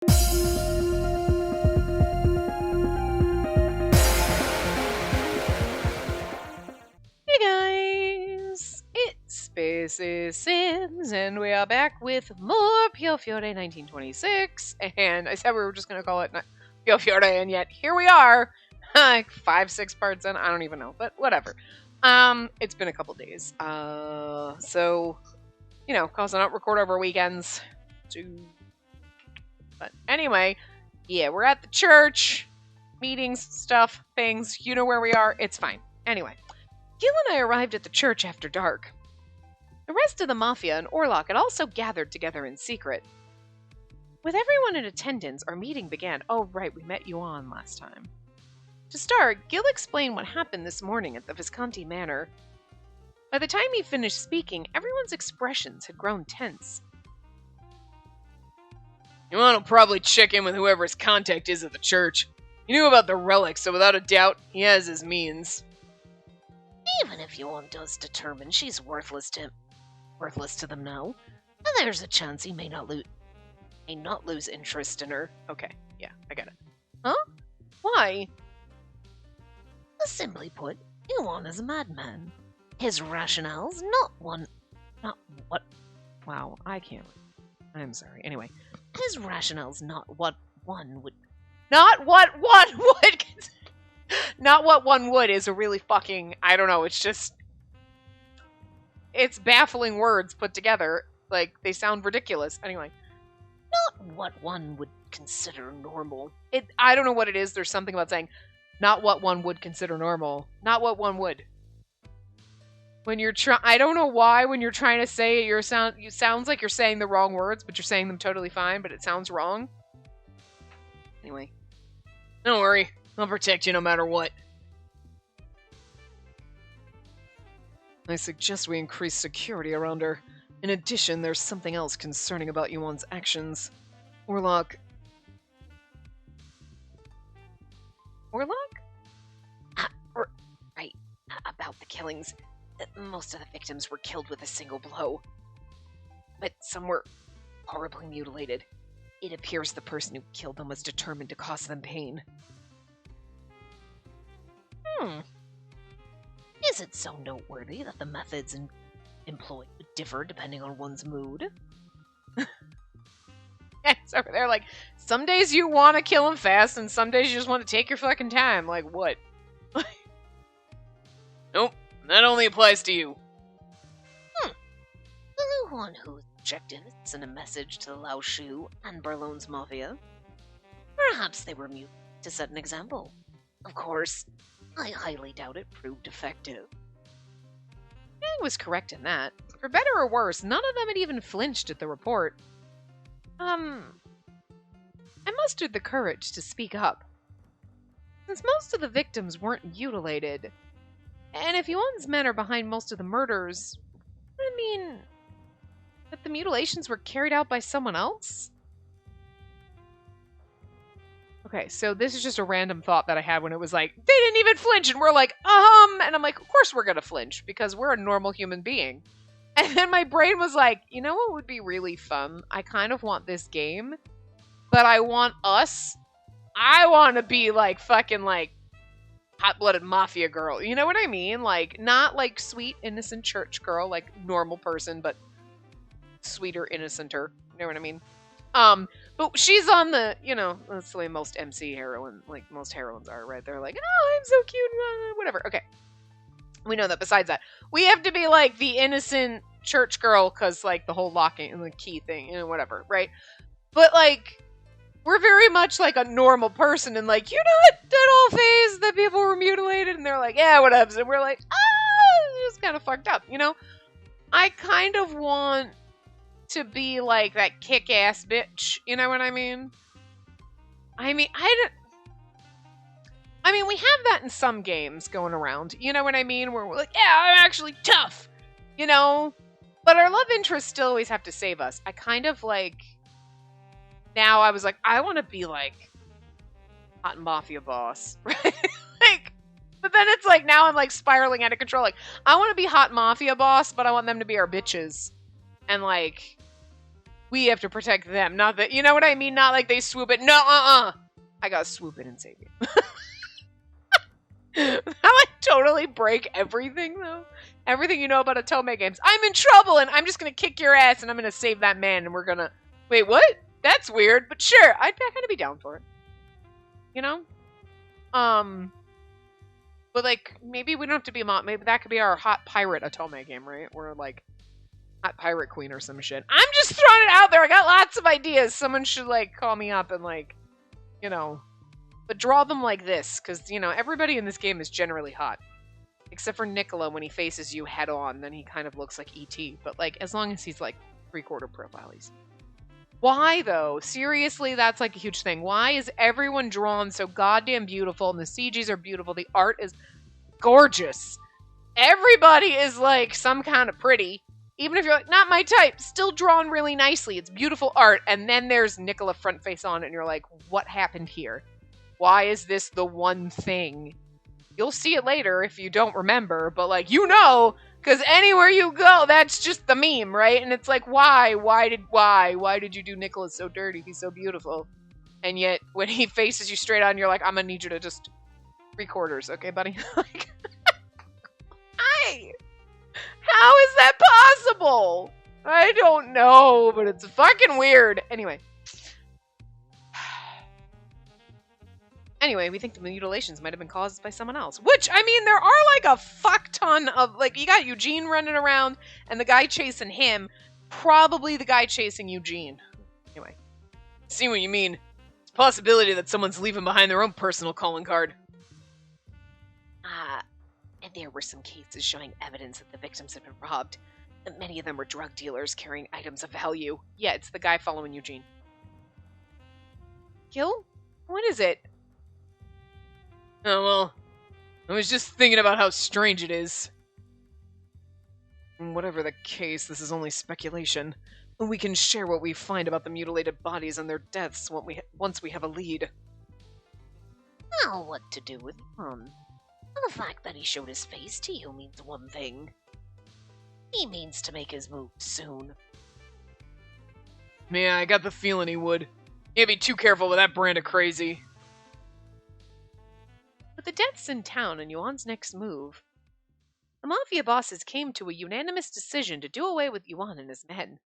Hey guys, it's Spacey Sims, and we are back with more Piofiore 1926, and I said we were just going to call it Piofiore, and yet here we are, like 5-6 parts in, I don't even know, but whatever. It's been a couple days, so, you know, cause I don't record over weekends, but anyway, yeah, we're at the church, meetings, stuff, things, you know where we are, it's fine. Anyway. Gil and I arrived at the church after dark. The rest of the Mafia and Orlok had also gathered together in secret. With everyone in attendance, our meeting began. Oh, right, we met you on last time. To start, Gil explained what happened this morning at the Visconti Manor. By the time he finished speaking, everyone's expressions had grown tense. You want to probably check in with whoever his contact is at the church. He knew about the relic, so without a doubt, he has his means. Even if Yuan does determine she's worthless to them now, there's a chance he may not lose interest in her. Okay, yeah, I get it. Huh? Why? Simply put, Yuan is a madman. His rationale's not what... Wow, I can't. I'm sorry. Anyway. His rationale's not what one would... Not what one would... Not what one would is a really fucking... I don't know, it's just... It's baffling words put together. Like, they sound ridiculous. Anyway. Not what one would consider normal. I don't know what it is. There's something about saying, not what one would consider normal. Not what one would. When you're I don't know why when you're trying to say it, it sounds like you're saying the wrong words, but you're saying them totally fine, but it sounds wrong. Anyway. Don't worry. I'll protect you no matter what. I suggest we increase security around her. In addition, there's something else concerning about Yuan's actions. Orlok? Right. About the killings. Most of the victims were killed with a single blow. But some were horribly mutilated. It appears the person who killed them was determined to cause them pain. Is it so noteworthy that the methods employed differ depending on one's mood? It's over there like, some days you want to kill him fast, and some days you just want to take your fucking time. Like, what? Nope, that only applies to you. The new one whose objective is to send a message to the Lao Shu and Barlone's Mafia. Perhaps they were mute to set an example. Of course, I highly doubt it proved effective. I was correct in that. For better or worse, none of them had even flinched at the report. I mustered the courage to speak up. Since most of the victims weren't mutilated, and if Yuan's men are behind most of the murders, I mean, that the mutilations were carried out by someone else? Okay, so this is just a random thought that I had when it was like, they didn't even flinch, and we're like, and I'm like, of course we're gonna flinch, because we're a normal human being. And then my brain was like, you know what would be really fun? I kind of want this game, but I want to be like fucking like hot-blooded mafia girl, you know what I mean? Like, not like sweet, innocent church girl, like normal person, but sweeter, innocenter, you know what I mean? But she's on the, you know, that's the way most MC heroine, like most heroines are, right? They're like, oh, I'm so cute, whatever. Okay. We know that besides that, we have to be like the innocent church girl because like the whole locking and the key thing, you know, whatever, right? But like, we're very much like a normal person and like, you know that whole phase that people were mutilated and they're like, yeah, whatever. And we're like, it's kind of fucked up, you know? I kind of want to be like that kick-ass bitch, you know what I mean? I mean, we have that in some games going around, you know what I mean? Where we're like, yeah, I'm actually tough, you know? But our love interests still always have to save us. I kind of like, now I was like, I want to be like hot mafia boss, right? Like, but then it's like, now I'm like spiraling out of control. Like, I want to be hot mafia boss, but I want them to be our bitches. And like, We have to protect them, not that, you know what I mean? Not like they swoop in. No, I gotta swoop in and save you. That like totally break everything, though. Everything you know about Otome games. I'm in trouble, and I'm just gonna kick your ass, and I'm gonna save that man, and we're gonna... Wait, what? That's weird, but sure, I'd kind of be down for it. You know? But like, maybe we don't have to be maybe that could be our hot pirate Otome game, right? We're like, hot pirate queen or some shit. I'm just throwing it out there. I got lots of ideas. Someone should like call me up and like, you know... But draw them like this, because, you know, everybody in this game is generally hot. Except for Nicola, when he faces you head on, then he kind of looks like E.T. But, like, as long as he's, like, three-quarter profile, he's... Why, though? Seriously, that's, like, a huge thing. Why is everyone drawn so goddamn beautiful, and the CGs are beautiful, the art is gorgeous. Everybody is, like, some kind of pretty. Even if you're like, not my type, still drawn really nicely. It's beautiful art. And then there's Nicola front face on, and you're like, what happened here? Why is this the one thing? You'll see it later if you don't remember, but like, you know, because anywhere you go, that's just the meme, right? And it's like, why? Why did you do Nicholas so dirty? He's so beautiful. And yet, when he faces you straight on, you're like, I'm gonna need you to just 3/4, okay, buddy? Like, how is that possible? I don't know, but it's fucking weird. Anyway, we think the mutilations might have been caused by someone else. Which, I mean, there are like a fuck ton of, like, you got Eugene running around and the guy chasing him. Probably the guy chasing Eugene. Anyway. See what you mean. It's a possibility that someone's leaving behind their own personal calling card. And there were some cases showing evidence that the victims had been robbed. And many of them were drug dealers carrying items of value. Yeah, it's the guy following Eugene. Gil? What is it? Oh, well, I was just thinking about how strange it is. Whatever the case, this is only speculation. We can share what we find about the mutilated bodies and their deaths once we have a lead. Well, what to do with him? The fact that he showed his face to you means one thing. He means to make his move soon. Yeah, I got the feeling he would. Can't be too careful with that brand of crazy. With the deaths in town and Yuan's next move, the Mafia bosses came to a unanimous decision to do away with Yuan and his men.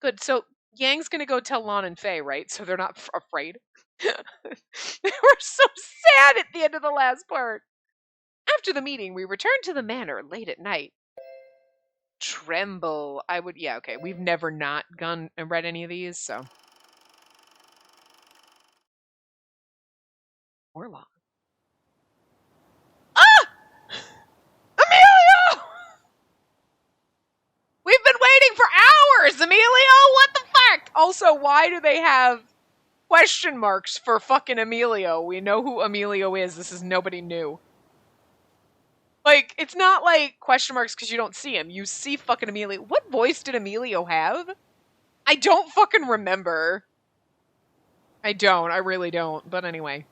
Good, so Yang's gonna go tell Lon and Faye, right? So they're not afraid. They were so sad at the end of the last part. After the meeting, we returned to the manor late at night. Tremble. Yeah, okay. We've never not gone and read any of these, so. Warlock. Ah! Emilio! We've been waiting for hours, Emilio! What the fuck? Also, why do they have question marks for fucking Emilio? We know who Emilio is. This is nobody new. Like, it's not like question marks because you don't see him. You see fucking Emilio. What voice did Emilio have? I don't fucking remember. I don't. I really don't. But anyway.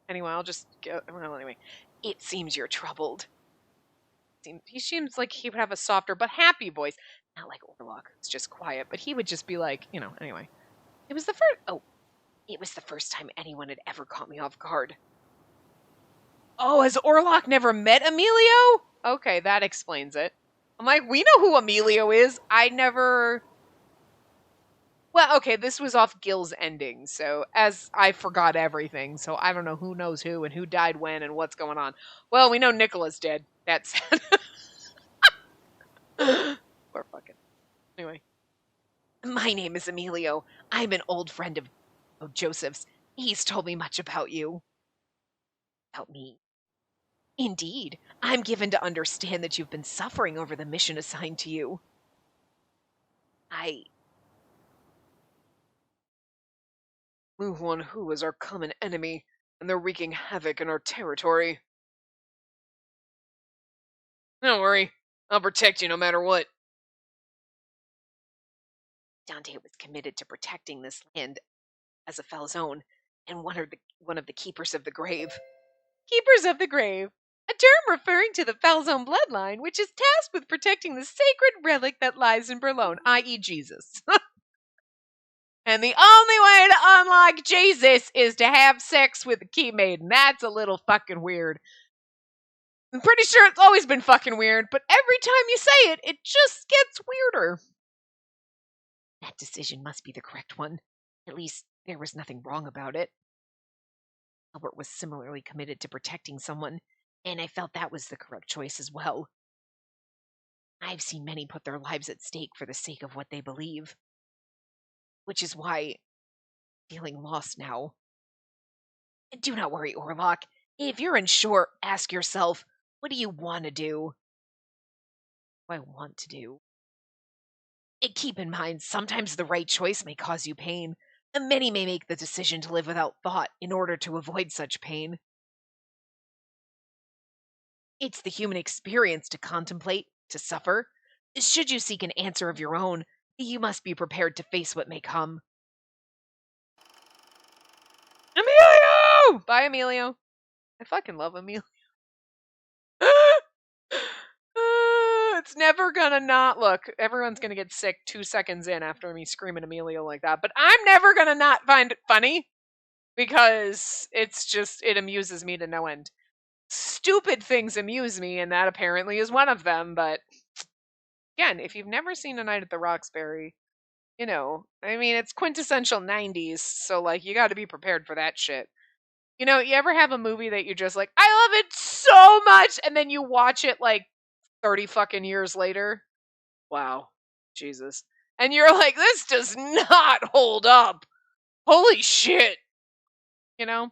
Anyway, I'll just go. Well, anyway. It seems you're troubled. He seems like he would have a softer but happy voice. Not like Orlok. It's just quiet. But he would just be like, you know, anyway. It was the first time anyone had ever caught me off guard. Oh, has Orlok never met Emilio? Okay, that explains it. I'm like, we know who Emilio is. I never... Well, okay, this was off Gil's ending, so as I forgot everything, so I don't know who knows who and who died when and what's going on. Well, we know Nicola's dead. That's sad. Poor fucking... Anyway. My name is Emilio. I'm an old friend of Joseph's. He's told me much about you. About me. Indeed, I'm given to understand that you've been suffering over the mission assigned to you. Luhuan Hu is our common enemy, and they're wreaking havoc in our territory. Don't worry, I'll protect you no matter what. Dante was committed to protecting this land as a fell's own, and one of the keepers of the grave. Keepers of the grave. A term referring to the Falzone bloodline, which is tasked with protecting the sacred relic that lies in Berlone, i.e. Jesus. And the only way to unlock Jesus is to have sex with a key maiden. That's a little fucking weird. I'm pretty sure it's always been fucking weird, but every time you say it, it just gets weirder. That decision must be the correct one. At least, there was nothing wrong about it. Albert was similarly committed to protecting someone, and I felt that was the correct choice as well. I've seen many put their lives at stake for the sake of what they believe. Which is why I'm feeling lost now. Do not worry, Orlok. If you're unsure, ask yourself, what do you want to do? What do I want to do? And keep in mind, sometimes the right choice may cause you pain, and many may make the decision to live without thought in order to avoid such pain. It's the human experience to contemplate, to suffer. Should you seek an answer of your own, you must be prepared to face what may come. Emilio! Bye, Emilio. I fucking love Emilio. It's never gonna not look. Everyone's gonna get sick 2 seconds in after me screaming Emilio like that, but I'm never gonna not find it funny because it amuses me to no end. Stupid things amuse me, and that apparently is one of them. But again, if you've never seen A Night at the Roxbury, it's quintessential 90s, so like you got to be prepared for that shit. You ever have a movie that you're just like, I love it so much, and then you watch it like 30 fucking years later? Wow. Jesus. And you're like, this does not hold up. Holy shit. You're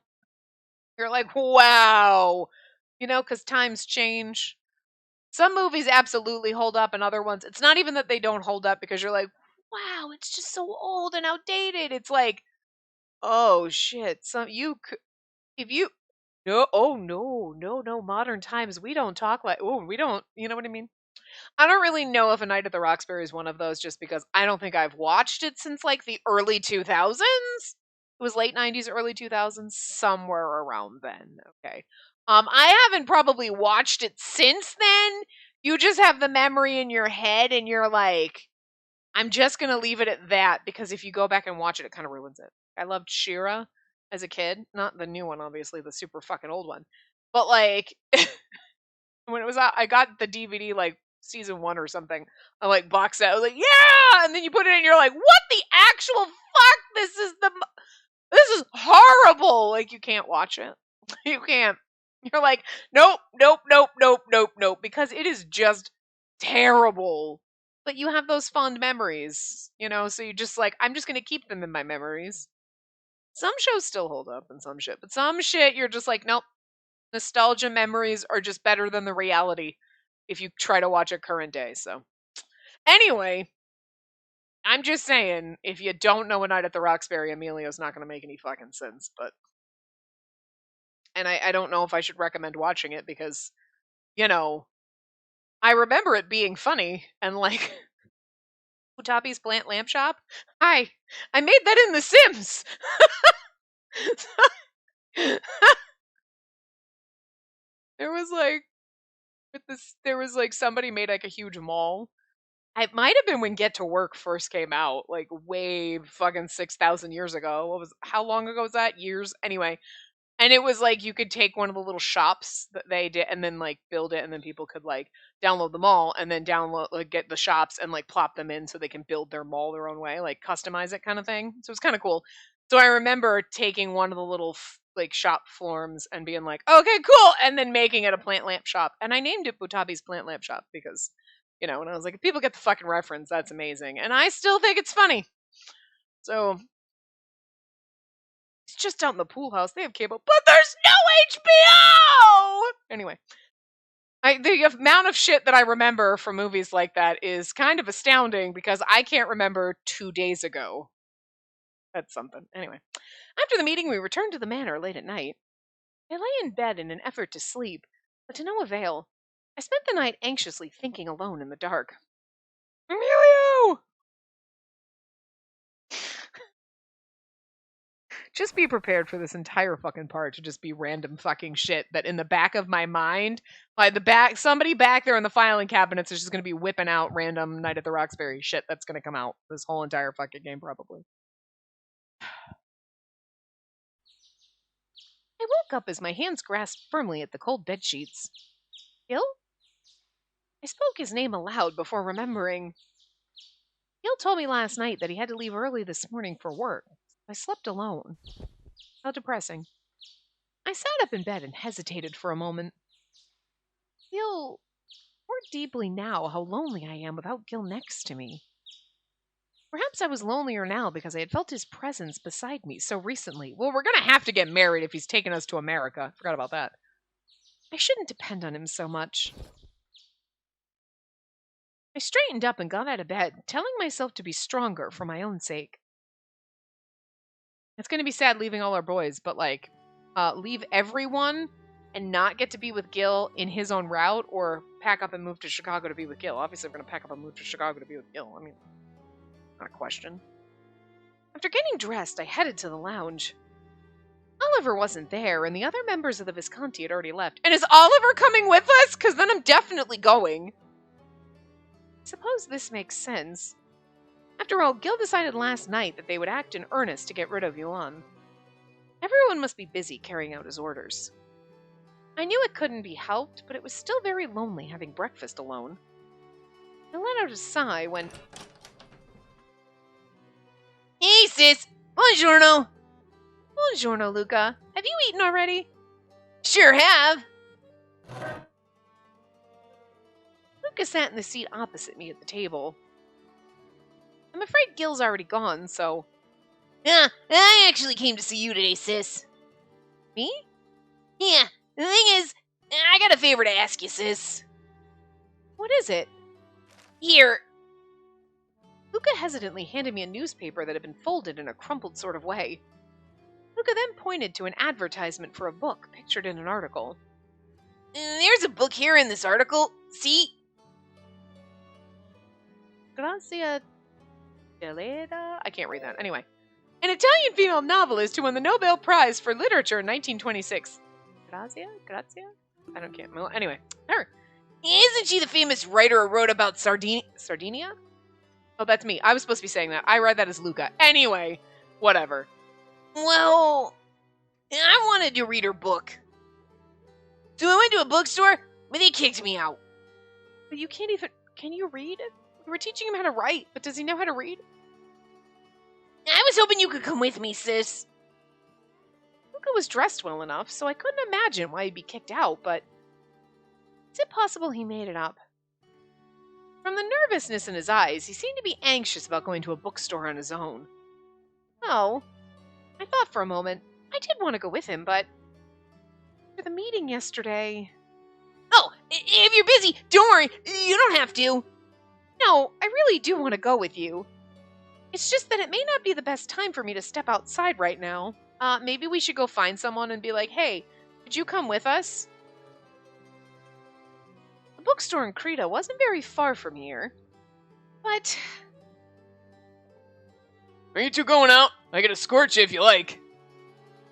like, wow. Because times change. Some movies absolutely hold up, and other ones, it's not even that they don't hold up because you're like, wow, it's just so old and outdated. It's like, oh shit. No, modern times, we don't talk like, we don't, you know what I mean? I don't really know if A Night at the Roxbury is one of those just because I don't think I've watched it since like the early 2000s. It was late 90s, early 2000s, somewhere around then. Okay. I haven't probably watched it since then. You just have the memory in your head and you're like, I'm just going to leave it at that because if you go back and watch it, it kind of ruins it. I loved She-Ra as a kid. Not the new one, obviously, the super fucking old one. But like, when it was out, I got the DVD like season 1 or something. I like boxed set. I was like, yeah! And then you put it in and you're like, what the actual fuck? This is horrible. Like, you can't watch it. You can't. You're like, nope, because it is just terrible. But you have those fond memories, so you just like, I'm just going to keep them in my memories. Some shows still hold up and some shit, but some shit you're just like, nope. Nostalgia memories are just better than the reality if you try to watch it current day. So anyway, I'm just saying, if you don't know A Night at the Roxbury, Emilio's not going to make any fucking sense. And I don't know if I should recommend watching it because, I remember it being funny and like, Utapi's Plant Lamp Shop? Hi, I made that in The Sims. There was like somebody made like a huge mall. It might have been when Get to Work first came out, like way fucking 6,000 years ago. How long ago was that? Years? Anyway. And it was like you could take one of the little shops that they did and then like build it and then people could like download the mall and then get the shops and like plop them in so they can build their mall their own way, like customize it kind of thing. So it's kind of cool. So I remember taking one of the little like shop forms and being like, okay, cool. And then making it a plant lamp shop. And I named it Butabi's Plant Lamp Shop because, and I was like, if people get the fucking reference, that's amazing. And I still think it's funny. So it's just out in the pool house. They have cable, but there's no HBO! Anyway. The amount of shit that I remember from movies like that is kind of astounding because I can't remember 2 days ago. That's something. Anyway. After the meeting, we returned to the manor late at night. I lay in bed in an effort to sleep, but to no avail. I spent the night anxiously thinking alone in the dark. Emilio! Just be prepared for this entire fucking part to just be random fucking shit that in the back of my mind, like somebody back there in the filing cabinets is just going to be whipping out random Night at the Roxbury shit that's going to come out this whole entire fucking game probably. I woke up as my hands grasped firmly at the cold bed sheets. Gil? I spoke his name aloud before remembering. Gil told me last night that he had to leave early this morning for work. I slept alone. How depressing. I sat up in bed and hesitated for a moment. I feel more deeply now how lonely I am without Gil next to me. Perhaps I was lonelier now because I had felt his presence beside me so recently. Well, we're going to have to get married if he's taking us to America. Forgot about that. I shouldn't depend on him so much. I straightened up and got out of bed, telling myself to be stronger for my own sake. It's going to be sad leaving all our boys, but leave everyone and not get to be with Gil in his own route, or pack up and move to Chicago to be with Gil. Obviously, we're going to pack up and move to Chicago to be with Gil. I mean, not a question. After getting dressed, I headed to the lounge. Oliver wasn't there, and the other members of the Visconti had already left. And is Oliver coming with us? Because then I'm definitely going. I suppose this makes sense. After all, Gil decided last night that they would act in earnest to get rid of Yuan. Everyone must be busy carrying out his orders. I knew it couldn't be helped, but it was still very lonely having breakfast alone. I let out a sigh when... Hey, sis! Buongiorno! Buongiorno, Luca. Have you eaten already? Sure have! Luca sat in the seat opposite me at the table. I'm afraid Gil's already gone, so... I actually came to see you today, sis. Me? Yeah, the thing is, I got a favor to ask you, sis. What is it? Here. Luca hesitantly handed me a newspaper that had been folded in a crumpled sort of way. Luca then pointed to an advertisement for a book pictured in an article. There's a book here in this article. See? Grazia Deleda? I can't read that. Anyway. An Italian female novelist who won the Nobel Prize for Literature in 1926. Grazia? I don't care. Well, anyway. Her. Isn't she the famous writer who wrote about Sardinia? Oh, that's me. I was supposed to be saying that. I read that as Luca. Anyway. Whatever. Well, I wanted to read her book. So I went to a bookstore, but they kicked me out. But you can't even... Can you read? We were teaching him how to write, but does he know how to read? I was hoping you could come with me, sis. Luca was dressed well enough, so I couldn't imagine why he'd be kicked out, but... Is it possible he made it up? From the nervousness in his eyes, he seemed to be anxious about going to a bookstore on his own. Oh, I thought for a moment. I did want to go with him, but... For the meeting yesterday... Oh, if you're busy, don't worry. You don't have to. No, I really do want to go with you. It's just that it may not be the best time for me to step outside right now. Maybe we should go find someone and be like, hey, could you come with us? The bookstore in Creta wasn't very far from here. But... Are you two going out? I can escort you if you like.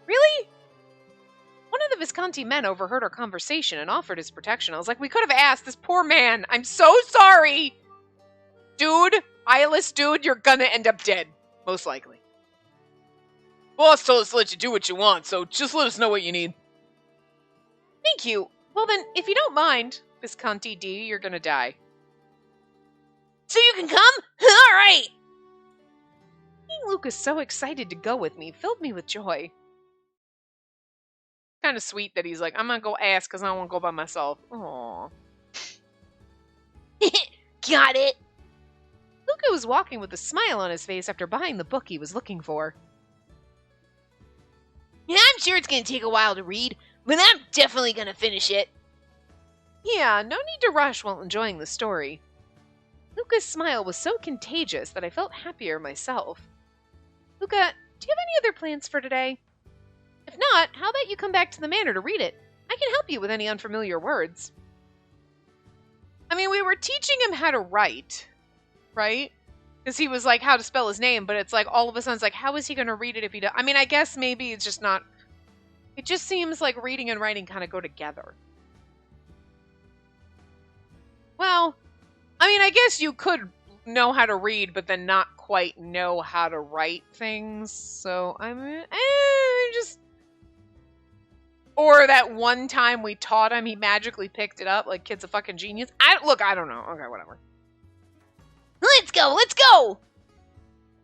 Really? One of the Visconti men overheard our conversation and offered his protection. I was like, we could have asked this poor man. I'm so sorry. Dude, eyeless dude, you're gonna end up dead. Most likely. Boss told us to let you do what you want, so just let us know what you need. Thank you. Well then, if you don't mind, Visconti D, you're gonna die. So you can come? Alright! Seeing Lucas so excited to go with me filled me with joy. Kind of sweet that he's like, I'm gonna go ask because I don't want to go by myself. Aww. Got it! Luca was walking with a smile on his face after buying the book he was looking for. Yeah, I'm sure it's gonna take a while to read, but I'm definitely gonna finish it. Yeah, no need to rush while enjoying the story. Luca's smile was so contagious that I felt happier myself. Luca, do you have any other plans for today? If not, how about you come back to the manor to read it? I can help you with any unfamiliar words. I mean, we were teaching him how to write, right? Because he was like, how to spell his name, but it's like, all of a sudden, it's like, how is he going to read it if he does? I mean, I guess maybe it's just not... It just seems like reading and writing kind of go together. Well, I mean, I guess you could know how to read, but then not quite know how to write things. So, I mean, just... Or that one time we taught him, he magically picked it up, like, kid's a fucking genius. Look, I don't know. Okay, whatever. Let's go, let's go!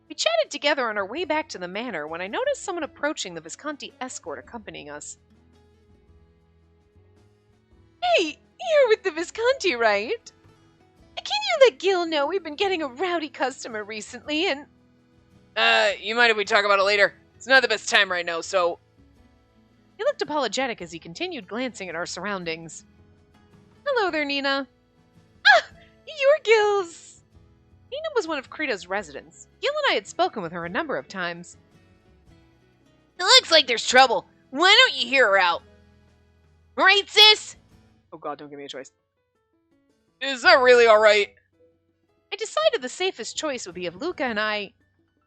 We chatted together on our way back to the manor when I noticed someone approaching the Visconti escort accompanying us. Hey, you're with the Visconti, right? Can you let Gil know we've been getting a rowdy customer recently and... You mind if we talk about it later? It's not the best time right now, so... He looked apologetic as he continued glancing at our surroundings. Hello there, Nina. Ah, you're Gil's... Nina was one of Credo's residents. Gil and I had spoken with her a number of times. It looks like there's trouble. Why don't you hear her out? Right, sis? Oh god, don't give me a choice. Is that really alright? I decided the safest choice would be if Luca and I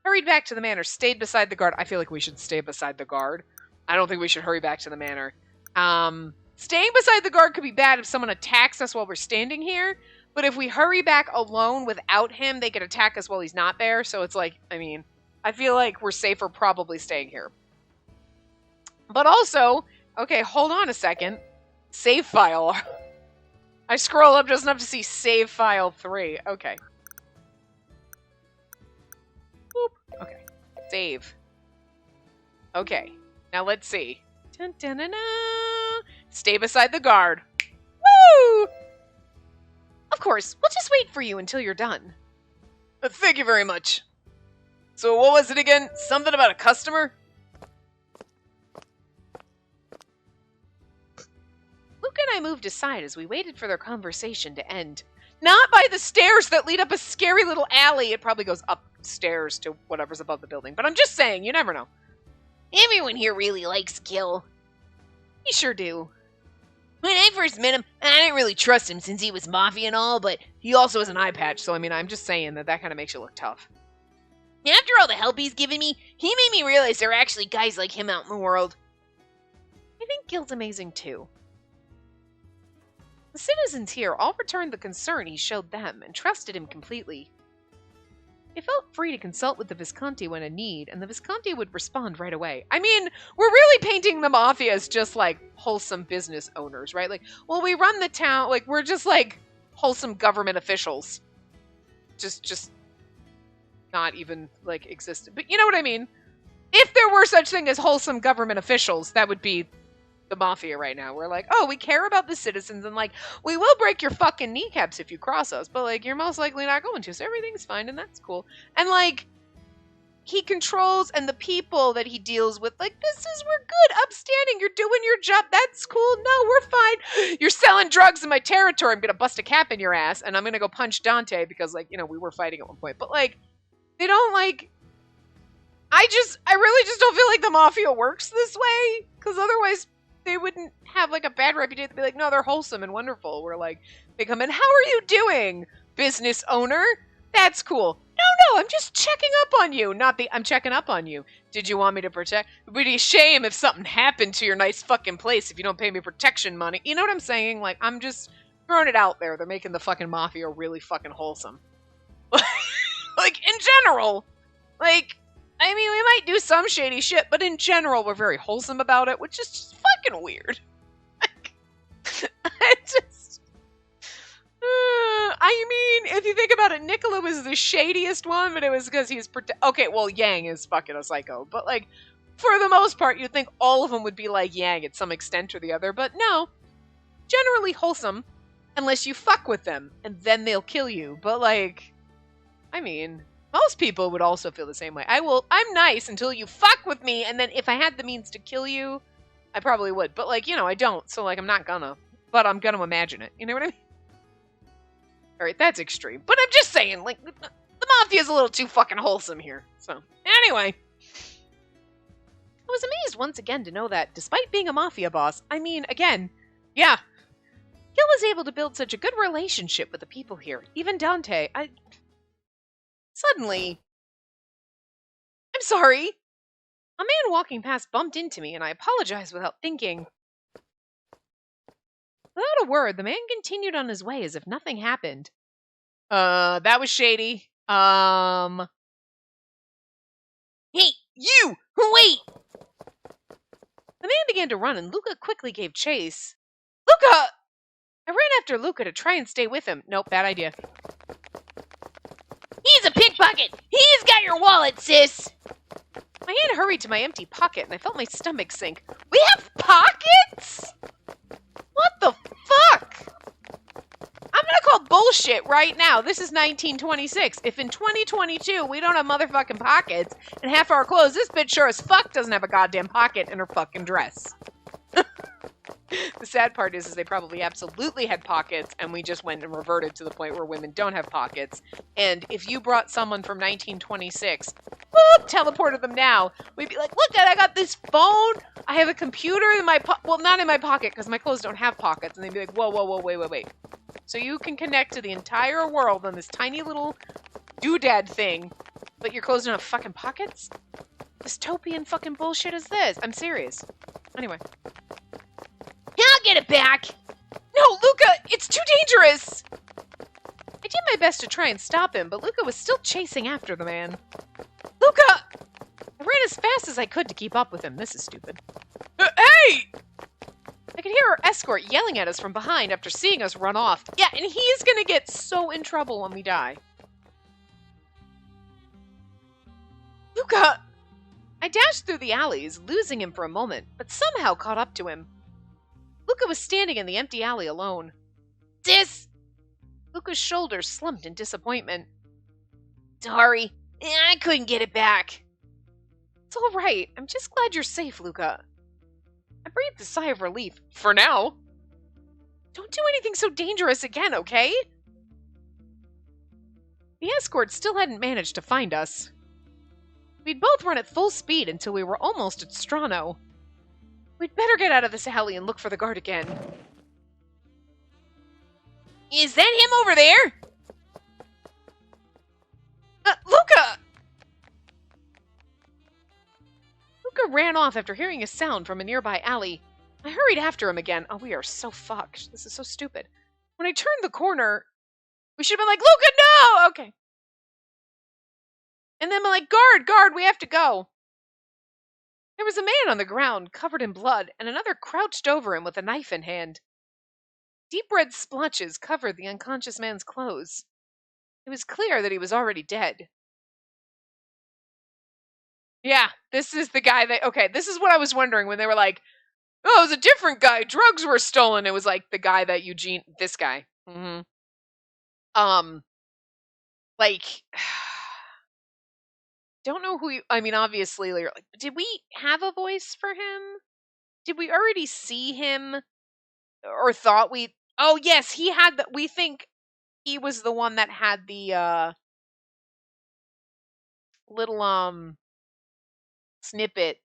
hurried back to the manor, stayed beside the guard. I feel like we should stay beside the guard. I don't think we should hurry back to the manor. Staying beside the guard could be bad if someone attacks us while we're standing here, but if we hurry back alone without him, they could attack us while he's not there, so it's like, I mean, I feel like we're safer probably staying here. But also, okay, hold on a second. Save file. I scroll up just enough to see save file 3. Okay. Boop. Okay. Save. Okay. Now let's see. Dun, dun, dun, dun. Stay beside the guard. Woo! Of course, we'll just wait for you until you're done. Thank you very much. So what was it again? Something about a customer? Luke and I moved aside as we waited for their conversation to end. Not by the stairs that lead up a scary little alley. It probably goes upstairs to whatever's above the building. But I'm just saying, you never know. Everyone here really likes Gil. You sure do. When I first met him, I didn't really trust him since he was mafia and all, but He also has an eye patch, so I mean, I'm just saying that kind of makes you look tough. after all the help he's given me, he made me realize there are actually guys like him out in the world. I think Gil's amazing too. The citizens here all returned the concern he showed them and trusted him completely. They felt free to consult with the Visconti when in need, and the Visconti would respond right away. I mean, we're really painting the mafia as just, like, wholesome business owners, right? Like, well, we run the town, like, we're just, like, wholesome government officials. Just not even, like, existent. But you know what I mean? If there were such thing as wholesome government officials, that would be the mafia right now. We're like, oh, we care about the citizens, and, like, we will break your fucking kneecaps if you cross us, but, like, you're most likely not going to, so everything's fine, and that's cool. And, like, he controls, and the people that he deals with, like, we're good, upstanding, you're doing your job, that's cool, no, we're fine. You're selling drugs in my territory, I'm gonna bust a cap in your ass, and I'm gonna go punch Dante, because, like, you know, we were fighting at one point, but, like, they don't, like, I really just don't feel like the mafia works this way, because otherwise they wouldn't have, like, a bad reputation. They'd be like, no, they're wholesome and wonderful. We're like, they come in, how are you doing, business owner? That's cool. No, I'm just checking up on you. I'm checking up on you. Did you want me to protect? It would be a shame if something happened to your nice fucking place if you don't pay me protection money. You know what I'm saying? Like, I'm just throwing it out there. They're making the fucking mafia really fucking wholesome. Like, in general. Like, I mean, we might do some shady shit, but in general, we're very wholesome about it, which is just fucking weird. Like, I mean, if you think about it, Nicola was the shadiest one, but it was because he's okay, well, Yang is fucking a psycho, but, like, for the most part, you'd think all of them would be like Yang at some extent or the other, but no. Generally wholesome, unless you fuck with them, and then they'll kill you, but, like, I mean, most people would also feel the same way. I'm nice until you fuck with me, and then if I had the means to kill you, I probably would. But, like, you know, I don't, so, like, I'm not gonna. But I'm gonna imagine it. You know what I mean? Alright, that's extreme. But I'm just saying, like, the mafia's a little too fucking wholesome here. So, anyway. I was amazed once again to know that, despite being a mafia boss, I mean, again, yeah, Gil was able to build such a good relationship with the people here. Even Dante, Suddenly, I'm sorry. A man walking past bumped into me, and I apologized without thinking. Without a word, the man continued on his way as if nothing happened. That was shady. Hey, you! Wait! The man began to run, and Luca quickly gave chase. Luca! I ran after Luca to try and stay with him. Nope, bad idea. He's a pickpocket! He's got your wallet, sis! My hand hurried to my empty pocket, and I felt my stomach sink. We have pockets? What the fuck? I'm gonna call bullshit right now. This is 1926. If in 2022 we don't have motherfucking pockets and half our clothes, this bitch sure as fuck doesn't have a goddamn pocket in her fucking dress. The sad part is they probably absolutely had pockets, and we just went and reverted to the point where women don't have pockets. And if you brought someone from 1926, whoop, teleported them now, we'd be like, look, Dad, I got this phone, I have a computer in my well, not in my pocket, because my clothes don't have pockets. And they'd be like, whoa, whoa, whoa, wait. So you can connect to the entire world on this tiny little doodad thing, but your clothes don't have fucking pockets? Dystopian fucking bullshit is this? I'm serious. Anyway. I'll get it back! No, Luca! It's too dangerous! I did my best to try and stop him, but Luca was still chasing after the man. Luca! I ran as fast as I could to keep up with him. This is stupid. Hey! I could hear our escort yelling at us from behind after seeing us run off. Yeah, and he's gonna get so in trouble when we die. Luca! I dashed through the alleys, losing him for a moment, but somehow caught up to him. Luca was standing in the empty alley alone. Sis! Luca's shoulders slumped in disappointment. Sorry, I couldn't get it back. It's all right. I'm just glad you're safe, Luca. I breathed a sigh of relief. For now. Don't do anything so dangerous again, okay? The escort still hadn't managed to find us. We'd both run at full speed until we were almost at Strano. We'd better get out of this alley and look for the guard again. Is that him over there? Luca! Luca ran off after hearing a sound from a nearby alley. I hurried after him again. Oh, we are so fucked. This is so stupid. When I turned the corner, we should have been like, Luca, no! Okay. And then I'm like, guard, we have to go. There was a man on the ground, covered in blood, and another crouched over him with a knife in hand. Deep red splotches covered the unconscious man's clothes. It was clear that he was already dead. Yeah, this is the guy that... Okay, this is what I was wondering when they were like, oh, it was a different guy. Drugs were stolen. It was like the guy that Eugene... This guy. Mm-hmm. Like... Don't know who you... I mean, obviously, like, did we have a voice for him? Did we already see him? Or thought we... Oh, yes, he had the... We think he was the one that had the, little, snippet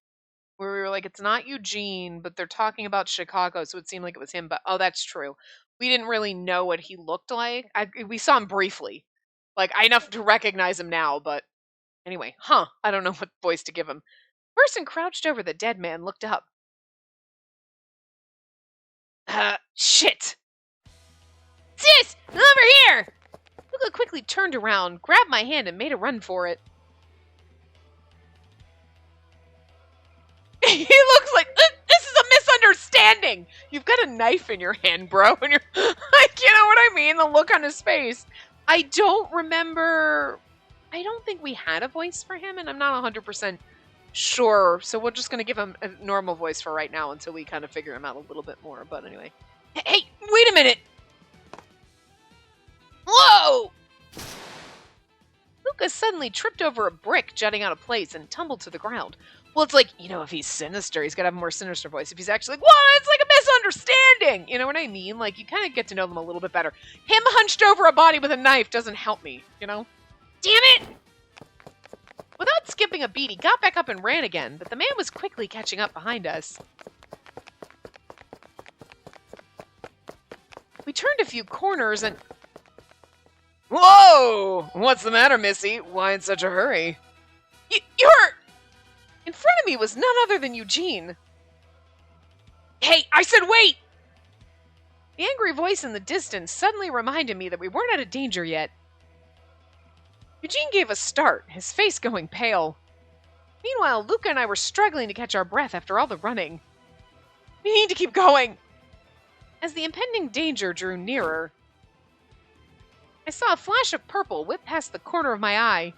where we were like, it's not Eugene, but they're talking about Chicago, so it seemed like it was him. But, oh, that's true. We didn't really know what he looked like. We saw him briefly. Like, enough to recognize him now, but... Anyway, I don't know what voice to give him. The person crouched over the dead man looked up. Shit! Sis! Over here! Luca quickly turned around, grabbed my hand, and made a run for it. He looks like, this is a misunderstanding! You've got a knife in your hand, bro, and you're, like, you know what I mean? The look on his face. I don't remember... I don't think we had a voice for him, and I'm not 100% sure. So we're just going to give him a normal voice for right now until we kind of figure him out a little bit more. But anyway. Hey, wait a minute! Whoa! Luca suddenly tripped over a brick jutting out of place and tumbled to the ground. Well, it's like, you know, if he's sinister, he's got to have a more sinister voice. If he's actually like, what? It's like a misunderstanding! You know what I mean? Like, you kind of get to know them a little bit better. Him hunched over a body with a knife doesn't help me, you know? Damn it! Without skipping a beat, he got back up and ran again, but the man was quickly catching up behind us. We turned a few corners and... Whoa! What's the matter, Missy? Why in such a hurry? You're... In front of me was none other than Eugene. Hey, I said wait! The angry voice in the distance suddenly reminded me that we weren't out of danger yet. Eugene gave a start, his face going pale. Meanwhile, Luca and I were struggling to catch our breath after all the running. We need to keep going. As the impending danger drew nearer, I saw a flash of purple whip past the corner of my eye.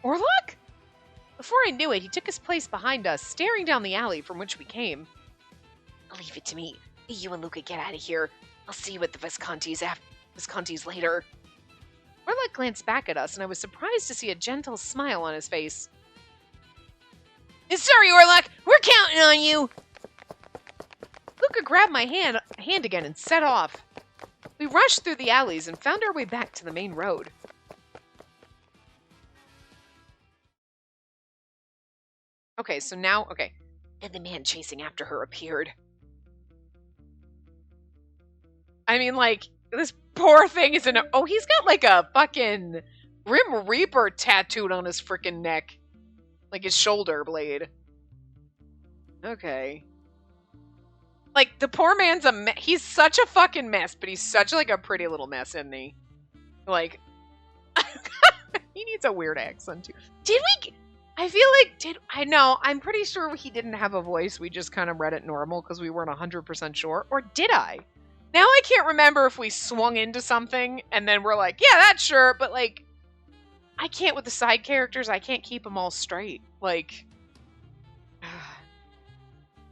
Orlok? Before I knew it, he took his place behind us, staring down the alley from which we came. Leave it to me. You and Luca get out of here. I'll see you at the Visconti's later. Orlok glanced back at us, and I was surprised to see a gentle smile on his face. Sorry, Orlok! We're counting on you! Luca grabbed my hand again and set off. We rushed through the alleys and found our way back to the main road. Okay, so now, And the man chasing after her appeared. I mean, like, this poor thing is in a... Oh, he's got, like, a fucking Grim Reaper tattooed on his freaking neck. Like, his shoulder blade. Okay. Like, the poor man's he's such a fucking mess, but he's such, like, a pretty little mess, isn't he? Like... he needs a weird accent, too. Did we... I feel like... I know, I'm pretty sure he didn't have a voice. We just kind of read it normal because we weren't 100% sure. Or did I? Now I can't remember if we swung into something and then we're like, yeah, that's sure, but like, I can't with the side characters, I can't keep them all straight. Like,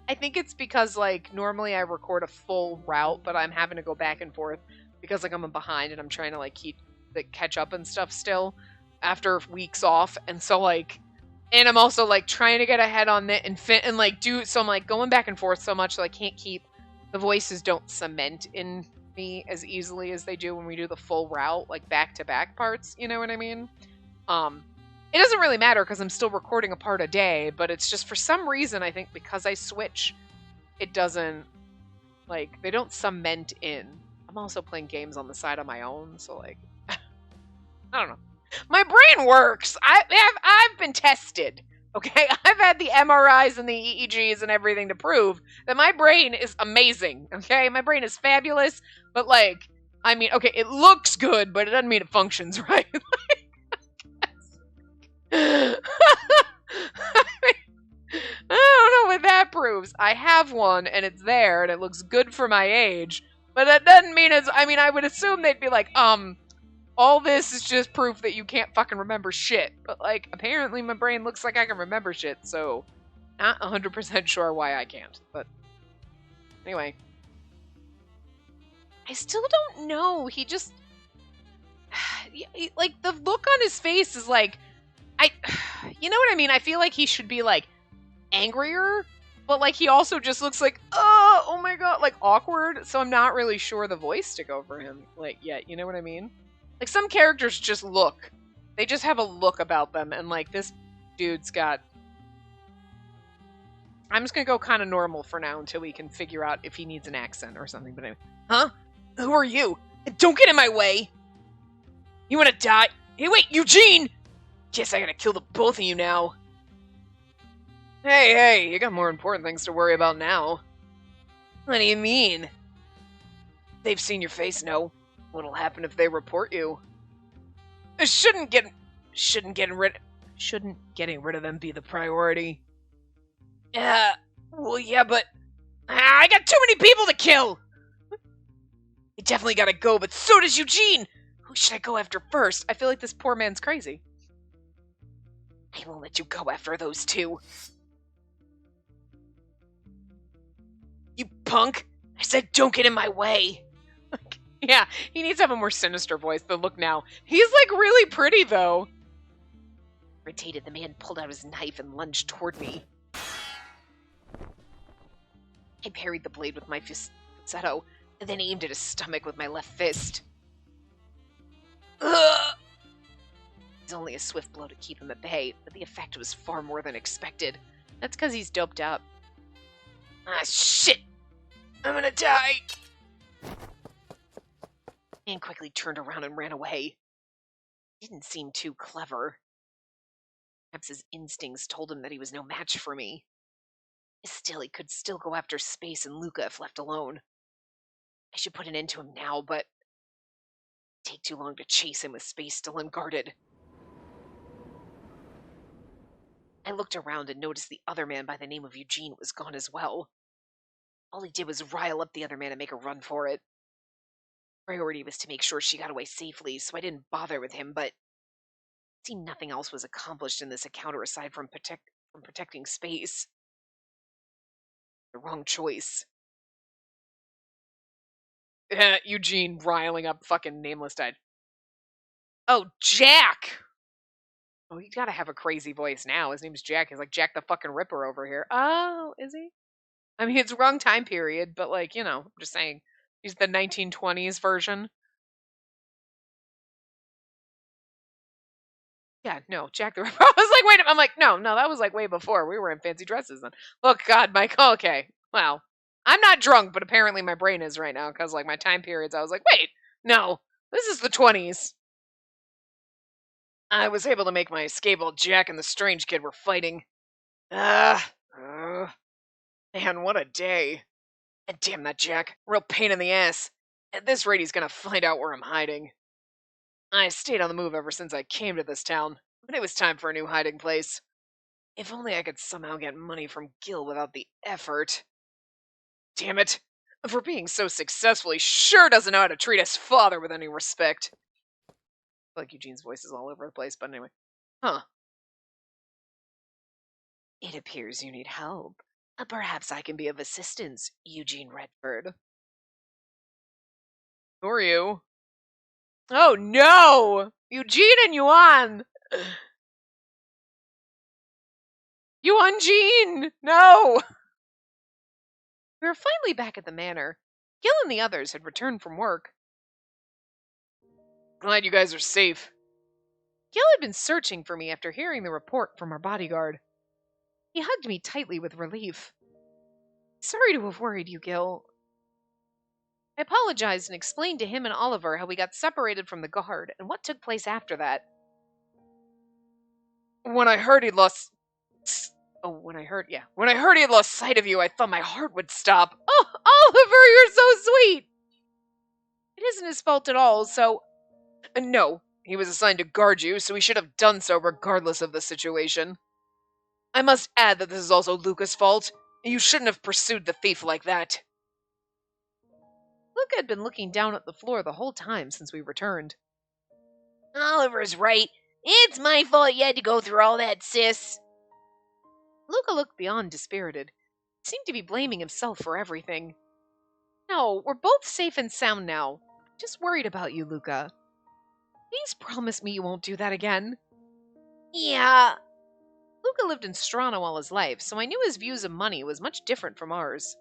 I think it's because like, normally I record a full route, but I'm having to go back and forth because like I'm behind and I'm trying to like catch up and stuff still after weeks off. And so like, and I'm also like trying to get ahead on it and like so I'm like going back and forth so much so I can't keep... The voices don't cement in me as easily as they do when we do the full route, like back-to-back parts, you know what I mean? It doesn't really matter because I'm still recording a part a day, but it's just for some reason, I think because I switch, it doesn't, like, they don't cement in. I'm also playing games on the side on my own, so like, I don't know. My brain works! I've been tested. Okay, I've had the MRIs and the EEGs and everything to prove that my brain is amazing, okay? My brain is fabulous, but like, I mean, okay, it looks good, but it doesn't mean it functions right. I don't know what that proves. I have one, and it's there, and it looks good for my age, but that doesn't mean it's, I mean, I would assume they'd be like, all this is just proof that you can't fucking remember shit. But, like, apparently my brain looks like I can remember shit, so not 100% sure why I can't. But, anyway. I still don't know. He just... like, the look on his face is like... You know what I mean? I feel like he should be, like, angrier, but, like, he also just looks like, oh my god, like, awkward. So I'm not really sure the voice to go for him, like, yet. You know what I mean? Like, some characters just look. They just have a look about them, and, like, this dude's got... I'm just gonna go kind of normal for now until we can figure out if he needs an accent or something, but anyway. Huh? Who are you? Don't get in my way! You wanna die? Hey, wait, Eugene! Guess I gotta kill the both of you now. Hey, you got more important things to worry about now. What do you mean? They've seen your face, no. What'll happen if they report you? Shouldn't getting rid of them be the priority? Well, yeah, but I got too many people to kill. You definitely gotta go, but so does Eugene. Who should I go after first? I feel like this poor man's crazy. I won't let you go after those two. You punk! I said don't get in my way. Yeah, he needs to have a more sinister voice, but look now. He's, like, really pretty, though. Irritated, the man pulled out his knife and lunged toward me. I parried the blade with my falsetto, and then aimed at his stomach with my left fist. Ugh! It was only a swift blow to keep him at bay, but the effect was far more than expected. That's because he's doped up. Ah, shit! I'm gonna die! and quickly turned around and ran away. Didn't seem too clever. Perhaps his instincts told him that he was no match for me. Still, he could still go after Space and Luca if left alone. I should put an end to him now, but it'd take too long to chase him with Space still unguarded. I looked around and noticed the other man by the name of Eugene was gone as well. All he did was rile up the other man and make a run for it. Priority was to make sure she got away safely, so I didn't bother with him, but it seemed nothing else was accomplished in this encounter aside from protecting Space. The wrong choice. Eugene riling up fucking Nameless died. Oh, Jack! Oh, he's gotta have a crazy voice now. His name's Jack. He's like Jack the fucking Ripper over here. Oh, is he? I mean, it's the wrong time period, but like, I'm just saying. He's the 1920s version. Yeah, no, Jack the Ripper. I was like, wait, I'm like, no, that was like way before. We were in fancy dresses then. Look, God, Michael, okay. Well, I'm not drunk, but apparently my brain is right now, because like my time periods, I was like, wait, no, this is the 20s. I was able to make my escape while Jack and the strange kid were fighting. Man, what a day. And damn that Jack, real pain in the ass. At this rate, he's gonna find out where I'm hiding. I stayed on the move ever since I came to this town, but it was time for a new hiding place. If only I could somehow get money from Gil without the effort. Damn it. For being so successful, he sure doesn't know how to treat his father with any respect. I feel like Eugene's voice is all over the place, but anyway. Huh. It appears you need help. Perhaps I can be of assistance, Eugene Redford. Who are you? Oh no! Eugene and Yuan! Yuan Jean! No! We were finally back at the manor. Gil and the others had returned from work. Glad you guys are safe. Gil had been searching for me after hearing the report from our bodyguard. He hugged me tightly with relief. Sorry to have worried you, Gil. I apologized and explained to him and Oliver how we got separated from the guard and what took place after that. When I heard he'd lost sight of you, I thought my heart would stop. Oh, Oliver, you're so sweet! It isn't his fault at all, so... No, he was assigned to guard you, so he should have done so regardless of the situation. I must add that this is also Luca's fault. You shouldn't have pursued the thief like that. Luca had been looking down at the floor the whole time since we returned. Oliver's right. It's my fault you had to go through all that, sis. Luca looked beyond dispirited. He seemed to be blaming himself for everything. No, we're both safe and sound now. Just worried about you, Luca. Please promise me you won't do that again. Yeah. Luca lived in Strano all his life, so I knew his views of money was much different from ours.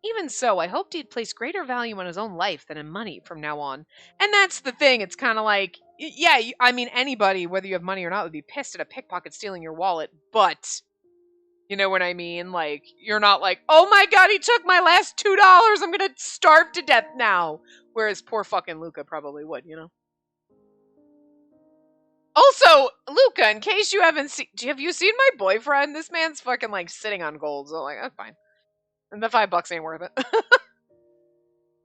Even so, I hoped he'd place greater value on his own life than in money from now on. And that's the thing, it's kind of like, yeah, I mean, anybody, whether you have money or not, would be pissed at a pickpocket stealing your wallet, but... You know what I mean? Like, you're not like, oh my god, he took my last $2, I'm gonna starve to death now. Whereas poor fucking Luca probably would, you know? Also, Luca, in case you haven't seen, have you seen my boyfriend? This man's fucking like sitting on gold, so like, that's fine. And the $5 ain't worth it.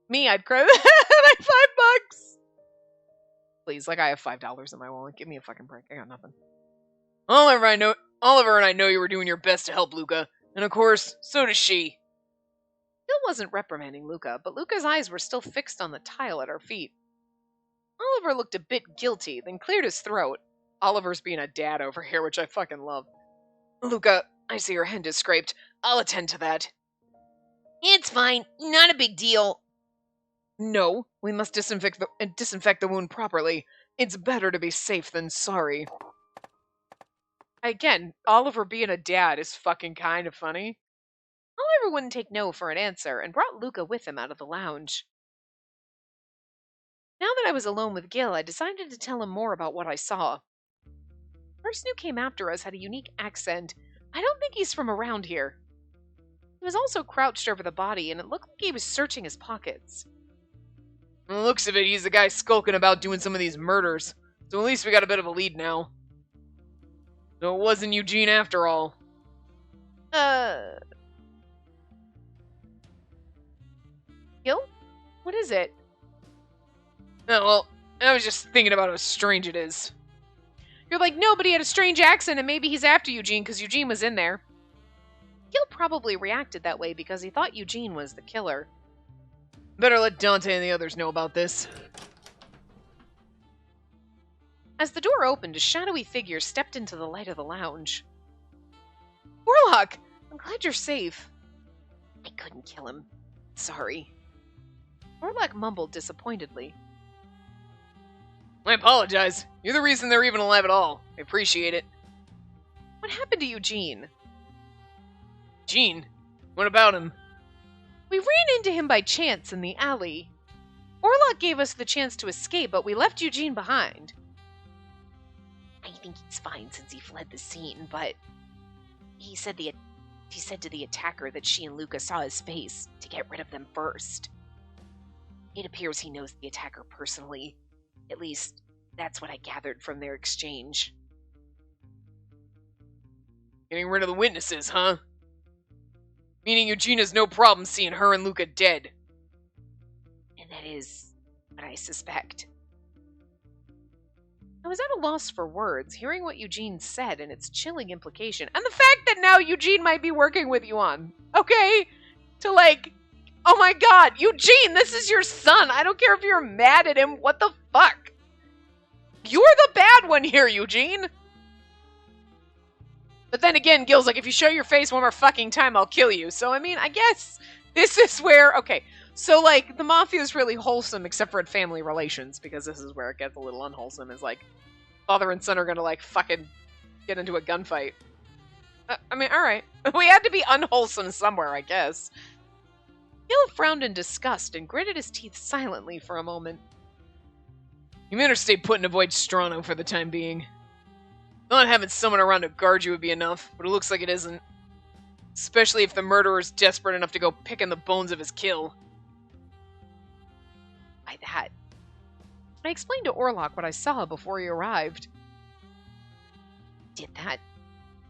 Me, I'd cry like $5. Please, like I have $5 in my wallet. Give me a fucking break. I got nothing. Oliver and I know you were doing your best to help Luca, and of course, so does she. Bill wasn't reprimanding Luca, but Luca's eyes were still fixed on the tile at our feet. Oliver looked a bit guilty, then cleared his throat. Oliver's being a dad over here, which I fucking love. Luca, I see your hand is scraped. I'll attend to that. It's fine. Not a big deal. No, we must disinfect the wound properly. It's better to be safe than sorry. Again, Oliver being a dad is fucking kind of funny. Oliver wouldn't take no for an answer and brought Luca with him out of the lounge. Now that I was alone with Gil, I decided to tell him more about what I saw. The person who came after us had a unique accent. I don't think he's from around here. He was also crouched over the body, and it looked like he was searching his pockets. From the looks of it, he's the guy skulking about doing some of these murders. So at least we got a bit of a lead now. So it wasn't Eugene after all. Gil? What is it? Oh, well, I was just thinking about how strange it is. You're like, no, but he had a strange accent and maybe he's after Eugene because Eugene was in there. Gil probably reacted that way because he thought Eugene was the killer. Better let Dante and the others know about this. As the door opened, a shadowy figure stepped into the light of the lounge. Warlock! I'm glad you're safe. I couldn't kill him. Sorry. Warlock mumbled disappointedly. I apologize. You're the reason they're even alive at all. I appreciate it. What happened to Eugene? Gene? What about him? We ran into him by chance in the alley. Warlock gave us the chance to escape, but we left Eugene behind. I think he's fine since he fled the scene, but he said to the attacker that she and Luca saw his face to get rid of them first. It appears he knows the attacker personally. At least, that's what I gathered from their exchange. Getting rid of the witnesses, huh? Meaning Eugene has no problem seeing her and Luca dead. And that is what I suspect. I was at a loss for words, hearing what Eugene said and its chilling implication, and the fact that now Eugene might be working with Yuan. Okay? To like, oh my god, Eugene, this is your son. I don't care if you're mad at him. What the fuck? You're the bad one here, Eugene. But then again, Gil's like, if you show your face one more fucking time, I'll kill you. So, I mean, I guess this is where, okay, so, like, the mafia is really wholesome except for in family relations, because this is where it gets a little unwholesome, is like, father and son are gonna, like, fucking get into a gunfight. I mean, alright. We had to be unwholesome somewhere, I guess. Gil frowned in disgust and gritted his teeth silently for a moment. You better stay put and avoid Strano for the time being. Not having someone around to guard you would be enough, but it looks like it isn't. Especially if the murderer's desperate enough to go picking the bones of his kill. By that, I explained to Orlok what I saw before he arrived. Did that?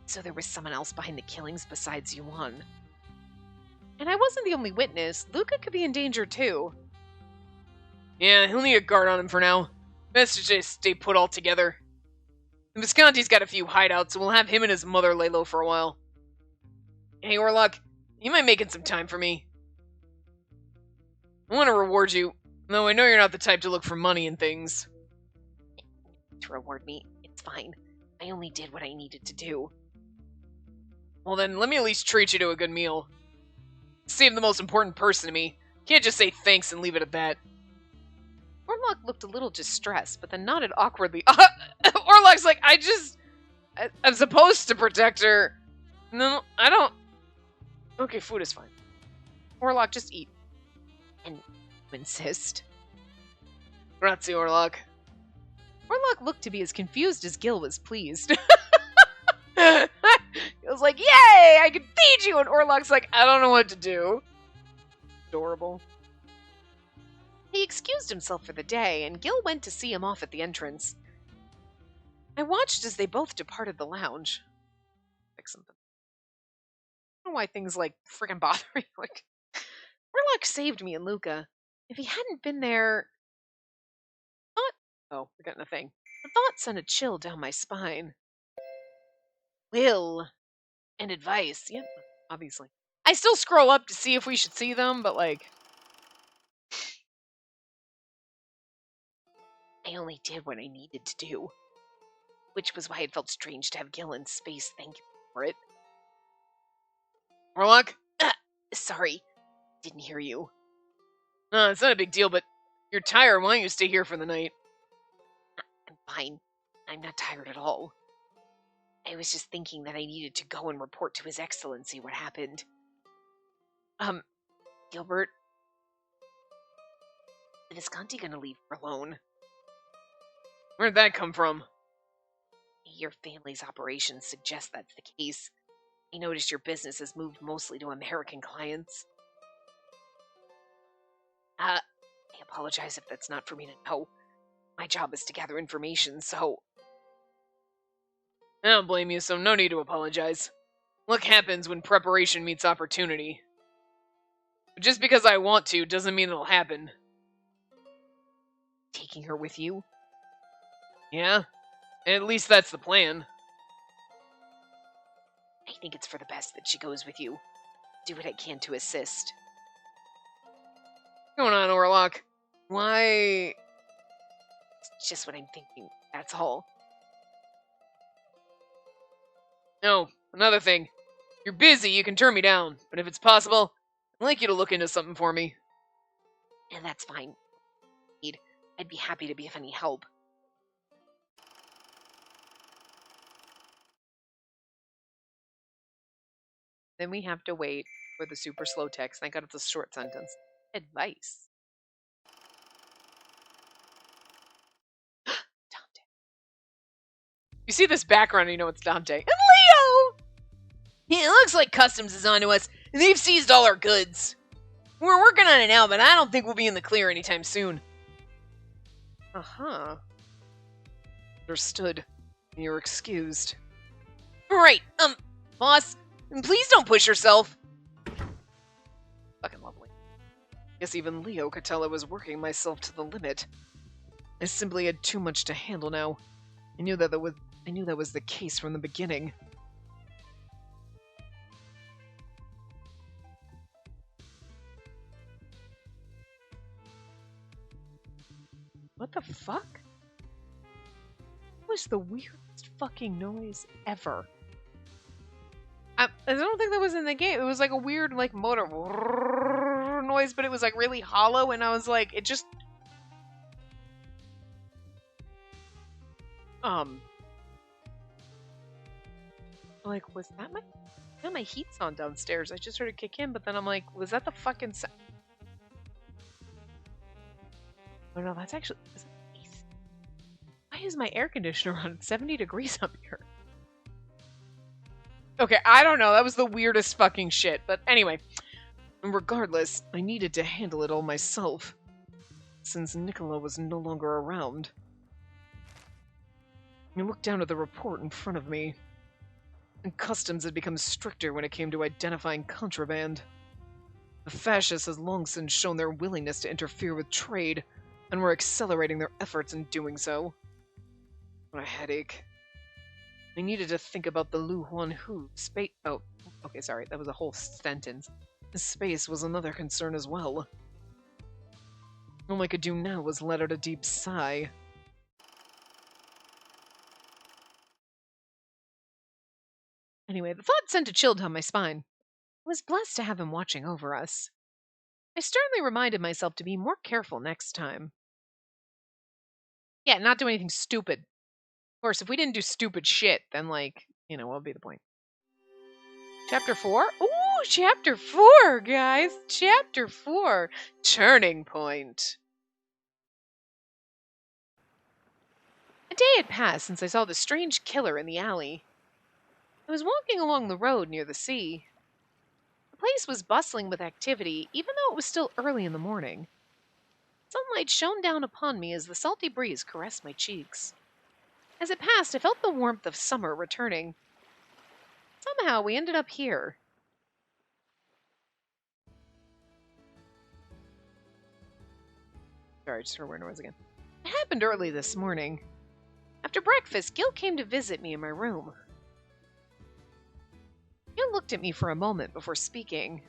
So there was someone else behind the killings besides Yuan. And I wasn't the only witness. Luca could be in danger too. Yeah, he'll need a guard on him for now. Best to just stay put all together. And Visconti's got a few hideouts, so we'll have him and his mother lay low for a while. Hey, Orlok, you mind making some time for me? I want to reward you, though I know you're not the type to look for money and things. To reward me, it's fine. I only did what I needed to do. Well then, let me at least treat you to a good meal. Save the most important person to me. Can't just say thanks and leave it at that. Orlok looked a little distressed, but then nodded awkwardly. Orlok's like, I'm supposed to protect her. No, I don't. Okay, food is fine. Orlok, just eat. And you insist. Grazie, Orlok. Orlok looked to be as confused as Gil was pleased. He was like, yay, I can feed you! And Orlok's like, I don't know what to do. Adorable. He excused himself for the day, and Gil went to see him off at the entrance. I watched as they both departed the lounge. Like something. I don't know why things like freaking bother me. Like, Orlok saved me and Luca. If he hadn't been there, oh, we're getting a thing. The thought sent a chill down my spine. Will and advice. Yep, obviously. I still scroll up to see if we should see them, but like, I only did what I needed to do. Which was why it felt strange to have Gil in space thank you for it. Orlok? Sorry. Didn't hear you. It's not a big deal, but if you're tired, why don't you stay here for the night? I'm fine. I'm not tired at all. I was just thinking that I needed to go and report to His Excellency what happened. Gilbert? Is Visconti gonna leave her alone? Where'd that come from? Your family's operations suggest that's the case. I noticed your business has moved mostly to American clients. I apologize if that's not for me to know. My job is to gather information, so... I don't blame you, so no need to apologize. Luck happens when preparation meets opportunity. But just because I want to doesn't mean it'll happen. Taking her with you? Yeah? At least that's the plan. I think it's for the best that she goes with you. Do what I can to assist. What's going on, Orlok? Why... It's just what I'm thinking, that's all. No, another thing. If you're busy, you can turn me down, but if it's possible, I'd like you to look into something for me. And that's fine. I'd be happy to be of any help. Then we have to wait for the super slow text. Thank God it's a short sentence. Advice. Dante. You see this background and you know it's Dante. And Leo! Yeah, it looks like Customs is onto us, and they've seized all our goods. We're working on it now, but I don't think we'll be in the clear anytime soon. Uh-huh. Understood. You're excused. Alright, boss, please don't push yourself. Fucking lovely. Guess even Leo could tell I was working myself to the limit. I simply had too much to handle now. I knew that was the case from the beginning. What the fuck? What was the weirdest fucking noise ever? I don't think that was in the game. It was like a weird, like, motor noise, but it was like really hollow, and I was like, it just... Like, was that my heat's on downstairs? I just heard it kick in, but then I'm like, was that the fucking sound? Oh no, that's actually... Is that AC? Why is my air conditioner on 70 degrees up here? Okay, I don't know. That was the weirdest fucking shit. But anyway, regardless, I needed to handle it all myself, since Nicola was no longer around. I looked down at the report in front of me, and Customs had become stricter when it came to identifying contraband. The fascists had long since shown their willingness to interfere with trade, and were accelerating their efforts in doing so. What a headache. I needed to think about the Lu Huan Hu space. Oh, okay, sorry, that was a whole sentence. Space was another concern as well. All I could do now was let out a deep sigh. Anyway, the thought sent a chill down my spine. I was blessed to have him watching over us. I sternly reminded myself to be more careful next time. Yeah, not do anything stupid. Of course, if we didn't do stupid shit, then, like, you know, what would be the point? Chapter 4? Ooh, Chapter 4, guys! Chapter 4! Turning Point. A day had passed since I saw the strange killer in the alley. I was walking along the road near the sea. The place was bustling with activity, even though it was still early in the morning. Sunlight shone down upon me as the salty breeze caressed my cheeks. As it passed, I felt the warmth of summer returning. Somehow, we ended up here. Sorry, I just heard a weird noise again. It happened early this morning. After breakfast, Gil came to visit me in my room. Gil looked at me for a moment before speaking.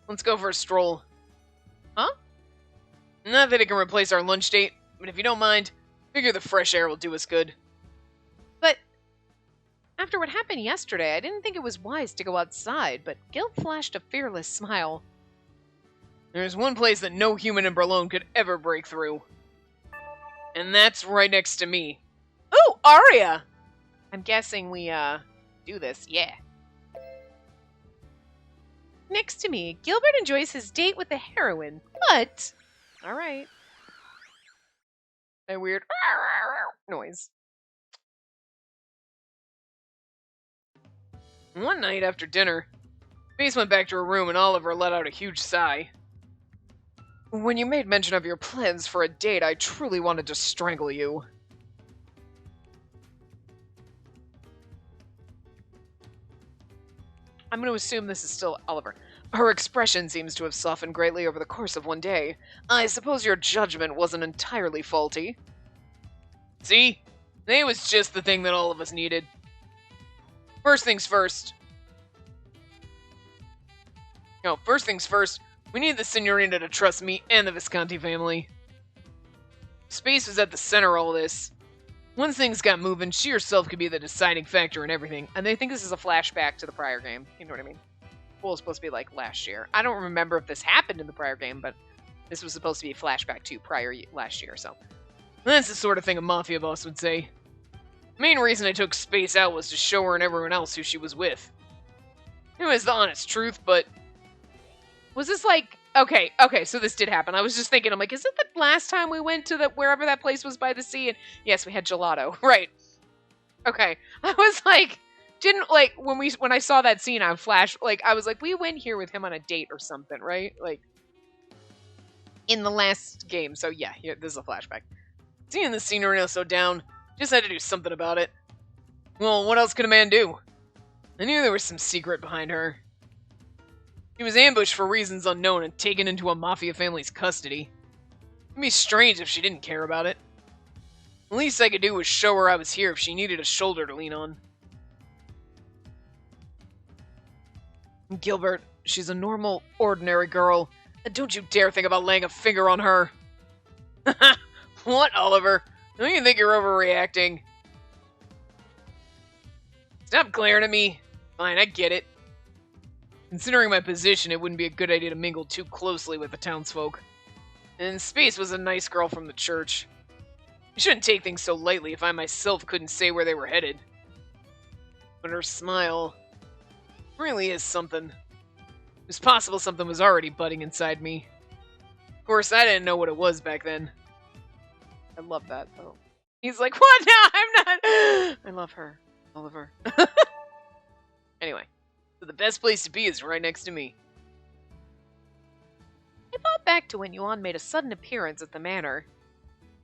Let's go for a stroll. Huh? Not that it can replace our lunch date, but if you don't mind, figure the fresh air will do us good. But after what happened yesterday, I didn't think it was wise to go outside, but Gil flashed a fearless smile. There's one place that no human in Berlin could ever break through. And that's right next to me. Ooh, Arya! I'm guessing we, do this, yeah. Next to me, Gilbert enjoys his date with the heroine, but... Alright. A weird noise. One night after dinner, Space went back to her room and Oliver let out a huge sigh. When you made mention of your plans for a date, I truly wanted to strangle you. I'm going to assume this is still Oliver. Her expression seems to have softened greatly over the course of one day. I suppose your judgment wasn't entirely faulty. See? It was just the thing that all of us needed. First things first. No, first things first. We need the Signorina to trust me and the Visconti family. Space was at the center of all this. Once things got moving, she herself could be the deciding factor in everything. And they think this is a flashback to the prior game. You know what I mean? Well, it's supposed to be like last year. I don't remember if this happened in the prior game, but this was supposed to be a flashback to last year, so. That's the sort of thing a mafia boss would say. The main reason I took Space out was to show her and everyone else who she was with. It was the honest truth, but... Was this like... Okay, so this did happen. I was just thinking, I'm like, is it the last time we went to wherever that place was by the sea? And yes, we had gelato. Right. Okay. I was like, when I saw that scene, I was like, we went here with him on a date or something, right? Like, in the last game. So yeah, this is a flashback. Seeing the scenery so down, just had to do something about it. Well, what else could a man do? I knew there was some secret behind her. She was ambushed for reasons unknown and taken into a mafia family's custody. It'd be strange if she didn't care about it. The least I could do was show her I was here if she needed a shoulder to lean on. Gilbert, she's a normal, ordinary girl, and don't you dare think about laying a finger on her. What, Oliver? Don't you think you're overreacting? Stop glaring at me. Fine, I get it. Considering my position, it wouldn't be a good idea to mingle too closely with the townsfolk. And Space was a nice girl from the church. I shouldn't take things so lightly if I myself couldn't say where they were headed. But her smile really is something. It's possible something was already budding inside me. Of course, I didn't know what it was back then. I love that, though. He's like, what? No, I'm not. I love her, Oliver. Anyway. So the best place to be is right next to me. I thought back to when Yuan made a sudden appearance at the manor.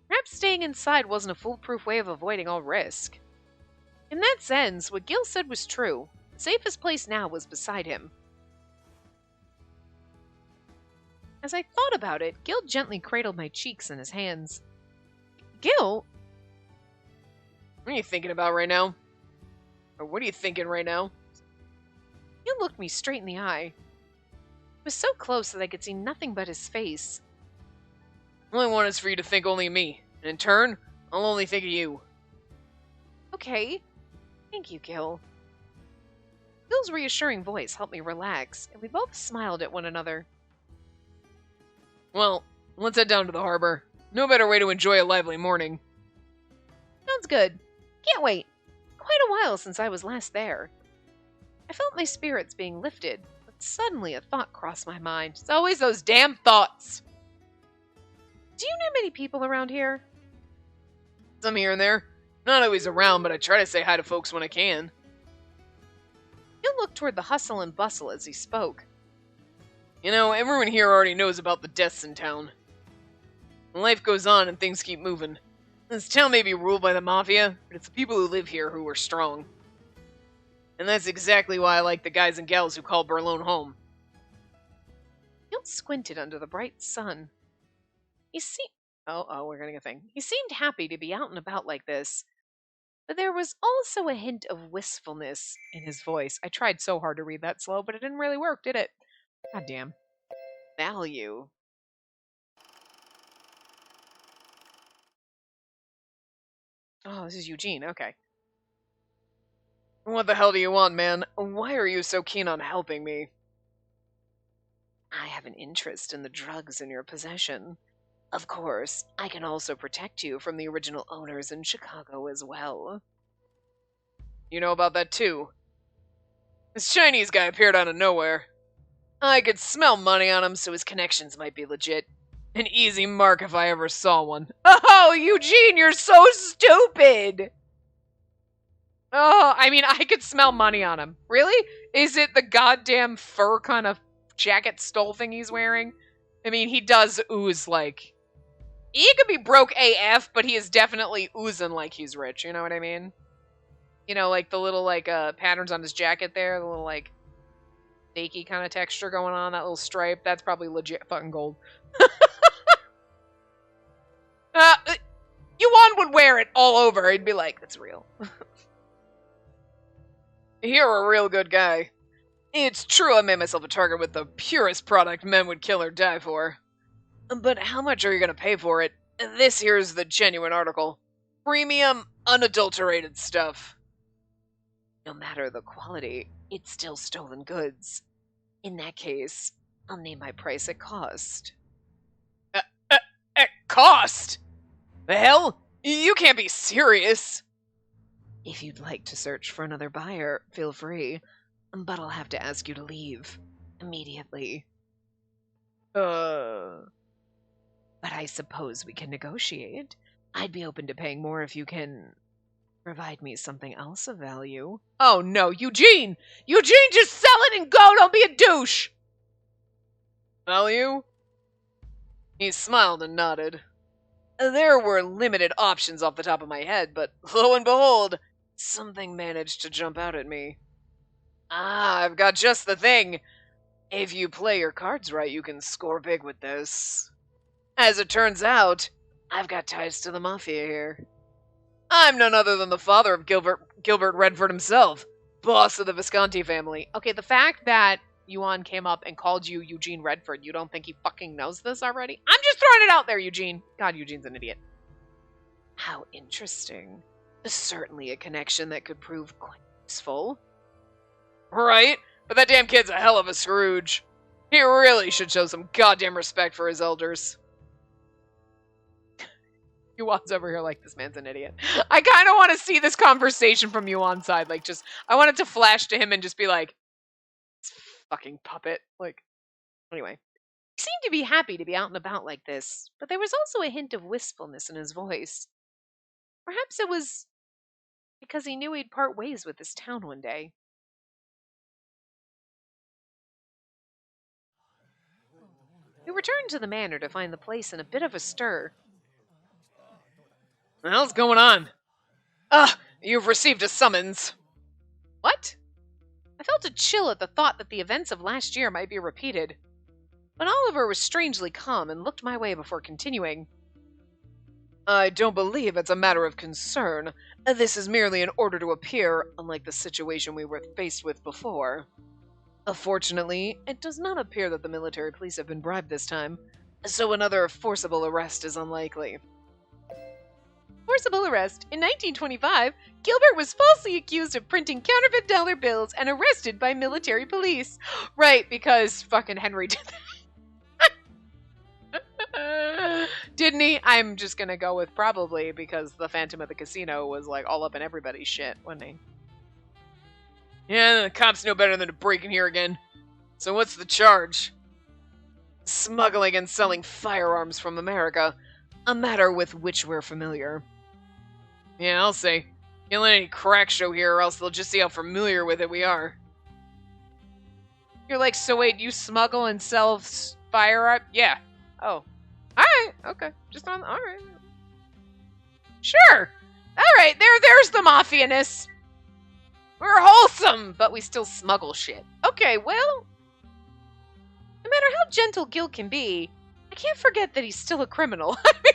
Perhaps staying inside wasn't a foolproof way of avoiding all risk. In that sense, what Gil said was true. The safest place now was beside him. As I thought about it, Gil gently cradled my cheeks in his hands. Gil? What are you thinking about right now? Or what are you thinking right now? He looked me straight in the eye. It was so close that I could see nothing but his face. All I want is for you to think only of me, and in turn, I'll only think of you. Okay. Thank you, Gil. Gil's reassuring voice helped me relax, and we both smiled at one another. Well, let's head down to the harbor. No better way to enjoy a lively morning. Sounds good. Can't wait. Quite a while since I was last there. I felt my spirits being lifted, but suddenly a thought crossed my mind. It's always those damn thoughts. Do you know many people around here? Some here and there. Not always around, but I try to say hi to folks when I can. He'll look toward the hustle and bustle as he spoke. You know, everyone here already knows about the deaths in town. Life goes on and things keep moving. This town may be ruled by the mafia, but it's the people who live here who are strong. And that's exactly why I like the guys and gals who call Berlone home. Gil squinted under the bright sun. He seemed... we're getting a thing. He seemed happy to be out and about like this. But there was also a hint of wistfulness in his voice. I tried so hard to read that slow, but it didn't really work, did it? God damn. Value. Oh, this is Eugene. Okay. What the hell do you want, man? Why are you so keen on helping me? I have an interest in the drugs in your possession. Of course, I can also protect you from the original owners in Chicago as well. You know about that too? This Chinese guy appeared out of nowhere. I could smell money on him, so his connections might be legit. An easy mark if I ever saw one. Oh, Eugene, you're so stupid! Oh, I mean, I could smell money on him. Really? Is it the goddamn fur kind of jacket stole thing he's wearing? I mean, he does ooze like... He could be broke AF, but he is definitely oozing like he's rich, you know what I mean? You know, like the little, like, patterns on his jacket there, the little, like, snaky kind of texture going on, that little stripe, that's probably legit fucking gold. Yuan would wear it all over. He'd be like, that's real. You're a real good guy. It's true I made myself a target with the purest product men would kill or die for. But how much are you going to pay for it? This here's the genuine article. Premium, unadulterated stuff. No matter the quality, it's still stolen goods. In that case, I'll name my price at cost. At cost? The hell? You can't be serious. If you'd like to search for another buyer, feel free. But I'll have to ask you to leave. Immediately. But I suppose we can negotiate. I'd be open to paying more if you can provide me something else of value. Oh no, Eugene! Eugene, just sell it and go! Don't be a douche! Value? He smiled and nodded. There were limited options off the top of my head, but lo and behold, something managed to jump out at me. I've got just the thing. If you play your cards right, you can score big with this. As it turns out, I've got ties to the Mafia here. I'm none other than the father of Gilbert Redford himself, boss of the Visconti family. Okay, the fact that Yuan came up and called you Eugene Redford, you don't think he fucking knows this already? I'm just throwing it out there, Eugene. God, Eugene's an idiot. How interesting. Certainly a connection that could prove quite useful. Right? But that damn kid's a hell of a Scrooge. He really should show some goddamn respect for his elders. Yuan's over here like, this man's an idiot. I kind of want to see this conversation from Yuan's side. Like, just, I want it to flash to him and just be like, this fucking puppet. Like, anyway. He seemed to be happy to be out and about like this, but there was also a hint of wistfulness in his voice. Perhaps it was because he knew he'd part ways with this town one day. We returned to the manor to find the place in a bit of a stir. What the hell's going on? You've received a summons. What? I felt a chill at the thought that the events of last year might be repeated. But Oliver was strangely calm and looked my way before continuing. I don't believe it's a matter of concern. This is merely an order to appear, unlike the situation we were faced with before. Fortunately, it does not appear that the military police have been bribed this time, so another forcible arrest is unlikely. Forcible arrest. In 1925, Gilbert was falsely accused of printing counterfeit dollar bills and arrested by military police. Right, because fucking Henry did that. Didn't he? I'm just gonna go with probably, because the Phantom of the Casino was like all up in everybody's shit, wasn't he? Yeah, the cops know better than to break in here again. So what's the charge? Smuggling and selling firearms from America, a matter with which we're familiar. Yeah, I'll say. Can't let any crack show here, or else they'll just see how familiar with it we are. You're like, so wait, you smuggle and sell firearms? Yeah. Oh. Alright, okay. Just on, alright. Sure! Alright, there's the mafia-ness. We're wholesome, but we still smuggle shit. Okay, well, no matter how gentle Gil can be, I can't forget that he's still a criminal. I mean,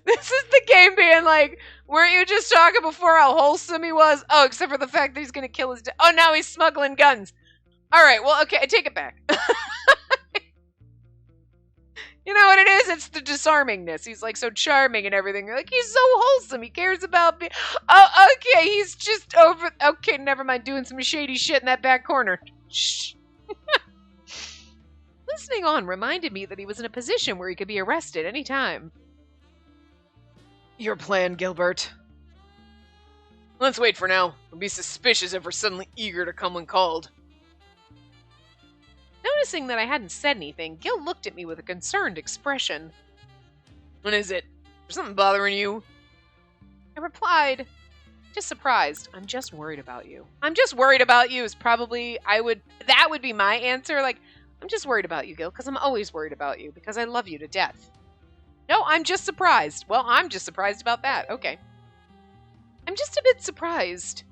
this is the game being like, weren't you just talking before how wholesome he was? Oh, except for the fact that he's gonna kill his oh, now he's smuggling guns. Alright, well, okay, I take it back. You know what it is? It's the disarmingness. He's like so charming and everything. You're like, he's so wholesome. He cares about me. Oh, okay. He's just over. Okay, never mind. Doing some shady shit in that back corner. Shh. Listening on reminded me that he was in a position where he could be arrested any time. Your plan, Gilbert. Let's wait for now. I'll be suspicious if we're suddenly eager to come when called. Noticing that I hadn't said anything, Gil looked at me with a concerned expression. What is it? Is there something bothering you? I replied, Just surprised. I'm just worried about you. I'm just worried about you is probably, that would be my answer. Like, I'm just worried about you, Gil, because I'm always worried about you, because I love you to death. No, I'm just surprised. Well, I'm just surprised about that. Okay. I'm just a bit surprised.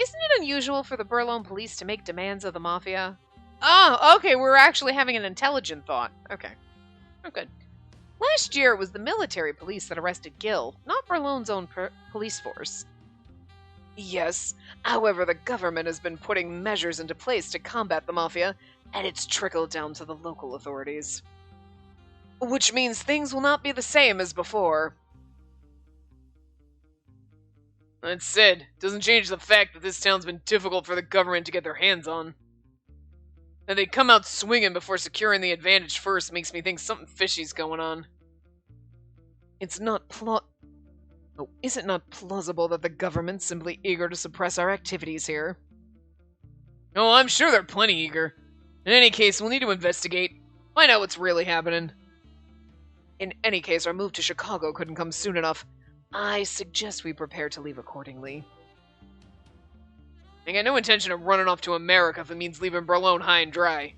Isn't it unusual for the Burlone police to make demands of the Mafia? Oh, okay, we're actually having an intelligent thought. Okay. Oh, good. Last year, it was the military police that arrested Gil, not Burlone's own police force. Yes, however, the government has been putting measures into place to combat the Mafia, and it's trickled down to the local authorities. Which means things will not be the same as before. That said, doesn't change the fact that this town's been difficult for the government to get their hands on. That they come out swinging before securing the advantage first makes me think something fishy's going on. Is it not plausible that the government's simply eager to suppress our activities here? Oh, I'm sure they're plenty eager. In any case, we'll need to investigate, find out what's really happening. In any case, our move to Chicago couldn't come soon enough. I suggest we prepare to leave accordingly. I got no intention of running off to America if it means leaving Burlone high and dry.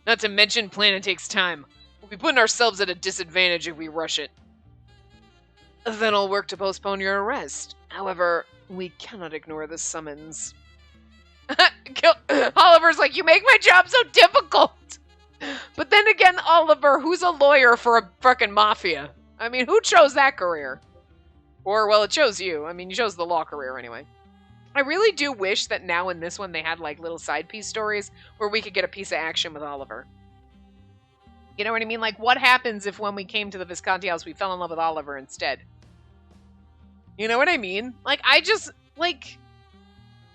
Not to mention, planning takes time. We'll be putting ourselves at a disadvantage if we rush it. Then I'll work to postpone your arrest. However, we cannot ignore the summons. Oliver's like, you make my job so difficult! But then again, Oliver, who's a lawyer for a frickin' mafia? I mean, who chose that career? Or, well, it chose you. I mean, you chose the law career anyway. I really do wish that now in this one they had, like, little side piece stories where we could get a piece of action with Oliver. You know what I mean? Like, what happens if when we came to the Visconti house we fell in love with Oliver instead? You know what I mean? Like, I just, like...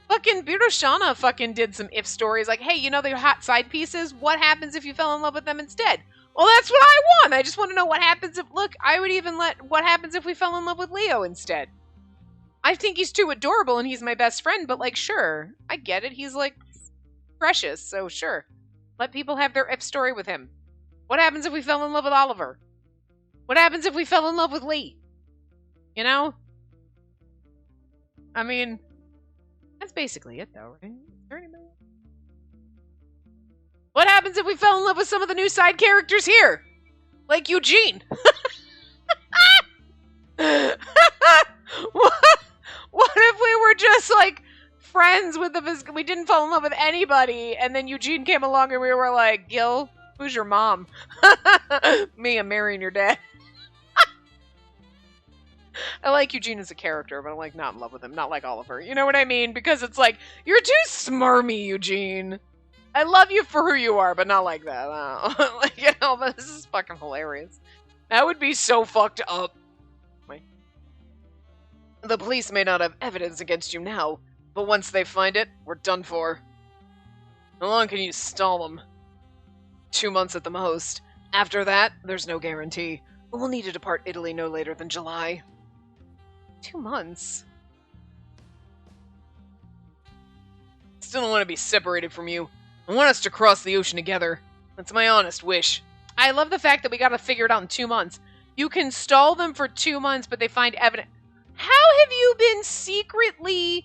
Fucking Biroshana fucking did some if stories. Like, hey, you know the hot side pieces? What happens if you fell in love with them instead? Well, that's what I want. I just want to know what happens if... Look, I would even what happens if we fell in love with Leo instead? I think he's too adorable and he's my best friend, but, like, sure. I get it. He's, like, precious, so sure. Let people have their if story with him. What happens if we fell in love with Oliver? What happens if we fell in love with Lee? You know? I mean... That's basically it, though, right? What happens if we fell in love with some of the new side characters here? Like Eugene. What if we were just, like, friends with we didn't fall in love with anybody, and then Eugene came along and we were like, Gil, who's your mom? Me, I'm marrying your dad. I like Eugene as a character, but I'm, like, not in love with him. Not like Oliver. You know what I mean? Because it's like, you're too smarmy, Eugene. I love you for who you are, but not like that. Like, you know, but this is fucking hilarious. That would be so fucked up. Wait. The police may not have evidence against you now, but once they find it, we're done for. How long can you stall them? 2 months at the most. After that, there's no guarantee. We'll need to depart Italy no later than July. 2 months? Still don't want to be separated from you. I want us to cross the ocean together. That's my honest wish. I love the fact that we gotta figure it out in 2 months. You can stall them for 2 months, but they find evidence. How have you been secretly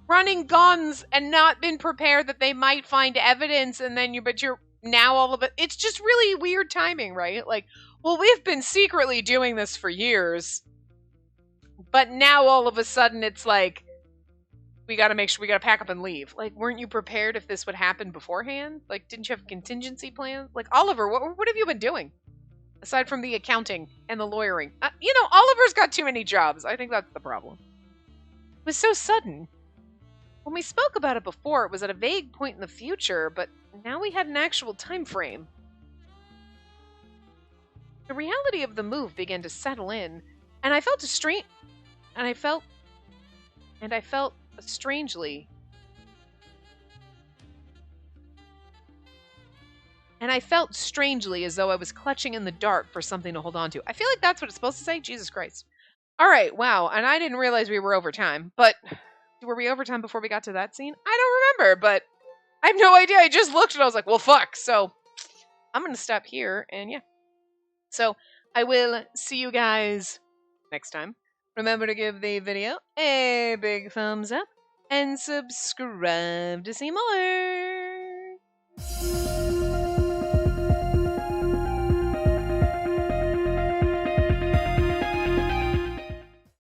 running guns and not been prepared that they might find evidence and then but you're now all of it? It's just really weird timing, right? Like, well, we've been secretly doing this for years. But now all of a sudden it's like, we gotta make sure we gotta pack up and leave. Like, weren't you prepared if this would happen beforehand? Like, didn't you have a contingency plan? Like, Oliver, what have you been doing? Aside from the accounting and the lawyering. You know, Oliver's got too many jobs. I think that's the problem. It was so sudden. When we spoke about it before, it was at a vague point in the future, but now we had an actual time frame. The reality of the move began to settle in, and I felt strangely as though I was clutching in the dark for something to hold on to. I feel like that's what it's supposed to say. Jesus Christ. All right, wow. And I didn't realize we were over time, but were we over time before we got to that scene? I don't remember, but I have no idea. I just looked and I was like, well, fuck. So I'm going to stop here and yeah. So I will see you guys next time. Remember to give the video a big thumbs up and subscribe to see more.